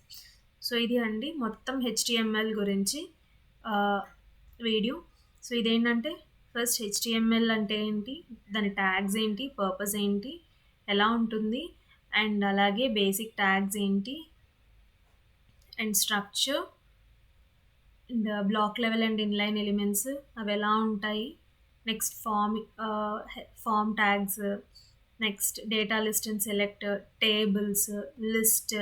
సో ఇది అండి మొత్తం HTML గురించి వీడియో. సో ఇదేంటంటే ఫస్ట్ HTML అంటే ఏంటి, దాని ట్యాగ్స్ ఏంటి, పర్పస్ ఏంటి, ఎలా ఉంటుంది, అండ్ అలాగే బేసిక్ ట్యాగ్స్ ఏంటి, and structure, and block level and inline elements అవి ఎలా ఉంటాయి, next form tags, next data list and select, tables, list.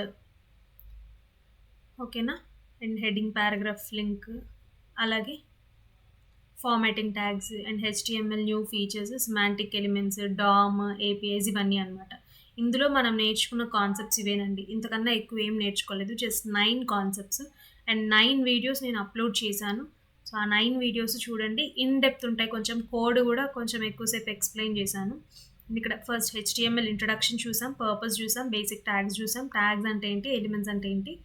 ఓకేనా, అండ్ హెడ్డింగ్, పారాగ్రాఫ్, లింక్, అలాగే formatting tags and HTML new features, semantic elements, DOM, APIs ఇవన్నీ అనమాట. ఇందులో మనం నేర్చుకున్న కాన్సెప్ట్స్ ఇవేనండి. ఇంతకన్నా ఎక్కువ ఏం నేర్చుకోలేదు. జస్ట్ 9 కాన్సెప్ట్స్ అండ్ 9 వీడియోస్ నేను అప్లోడ్ చేశాను. సో ఆ 9 వీడియోస్ చూడండి, ఇన్ డెప్త్ ఉంటాయి. కొంచెం కోడ్ కూడా కొంచెం ఎక్కువసేపు ఎక్స్ప్లెయిన్ చేశాను. ఇక్కడ ఫస్ట్ HTML ఇంట్రడక్షన్ చూసాం, పర్పస్ చూసాం, బేసిక్ ట్యాగ్స్ చూసాం, ట్యాగ్స్ అంటే ఏంటి, ఎలిమెంట్స్ అంటే ఏంటి,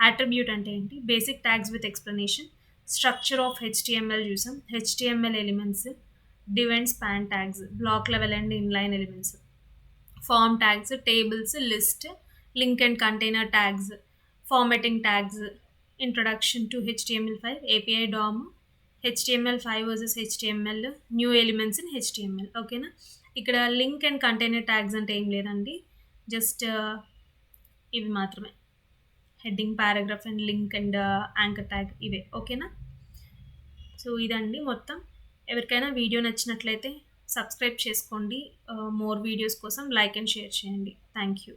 అట్రిబ్యూట్ అంటే ఏంటి, basic tags with explanation, structure of HTML చూసాం, HTML elements, div and span tags, block level and inline elements, form tags, tables, list, link and container tags, formatting tags, introduction to HTML5, API DOM, HTML5 versus HTML, new elements in HTML. ఓకేనా, ఇక్కడ లింక్ అండ్ కంటైనర్ ట్యాగ్స్ అంటే ఏం లేదండి, జస్ట్ ఇవి మాత్రమే. Heading, paragraph and link and anchor tag ఇవే. ఓకేనా, సో ఇదండి మొత్తం. ఎవరికైనా వీడియో నచ్చినట్లయితే సబ్స్క్రైబ్ చేసుకోండి. మోర్ వీడియోస్ కోసం లైక్ అండ్ షేర్ చేయండి. Thank you.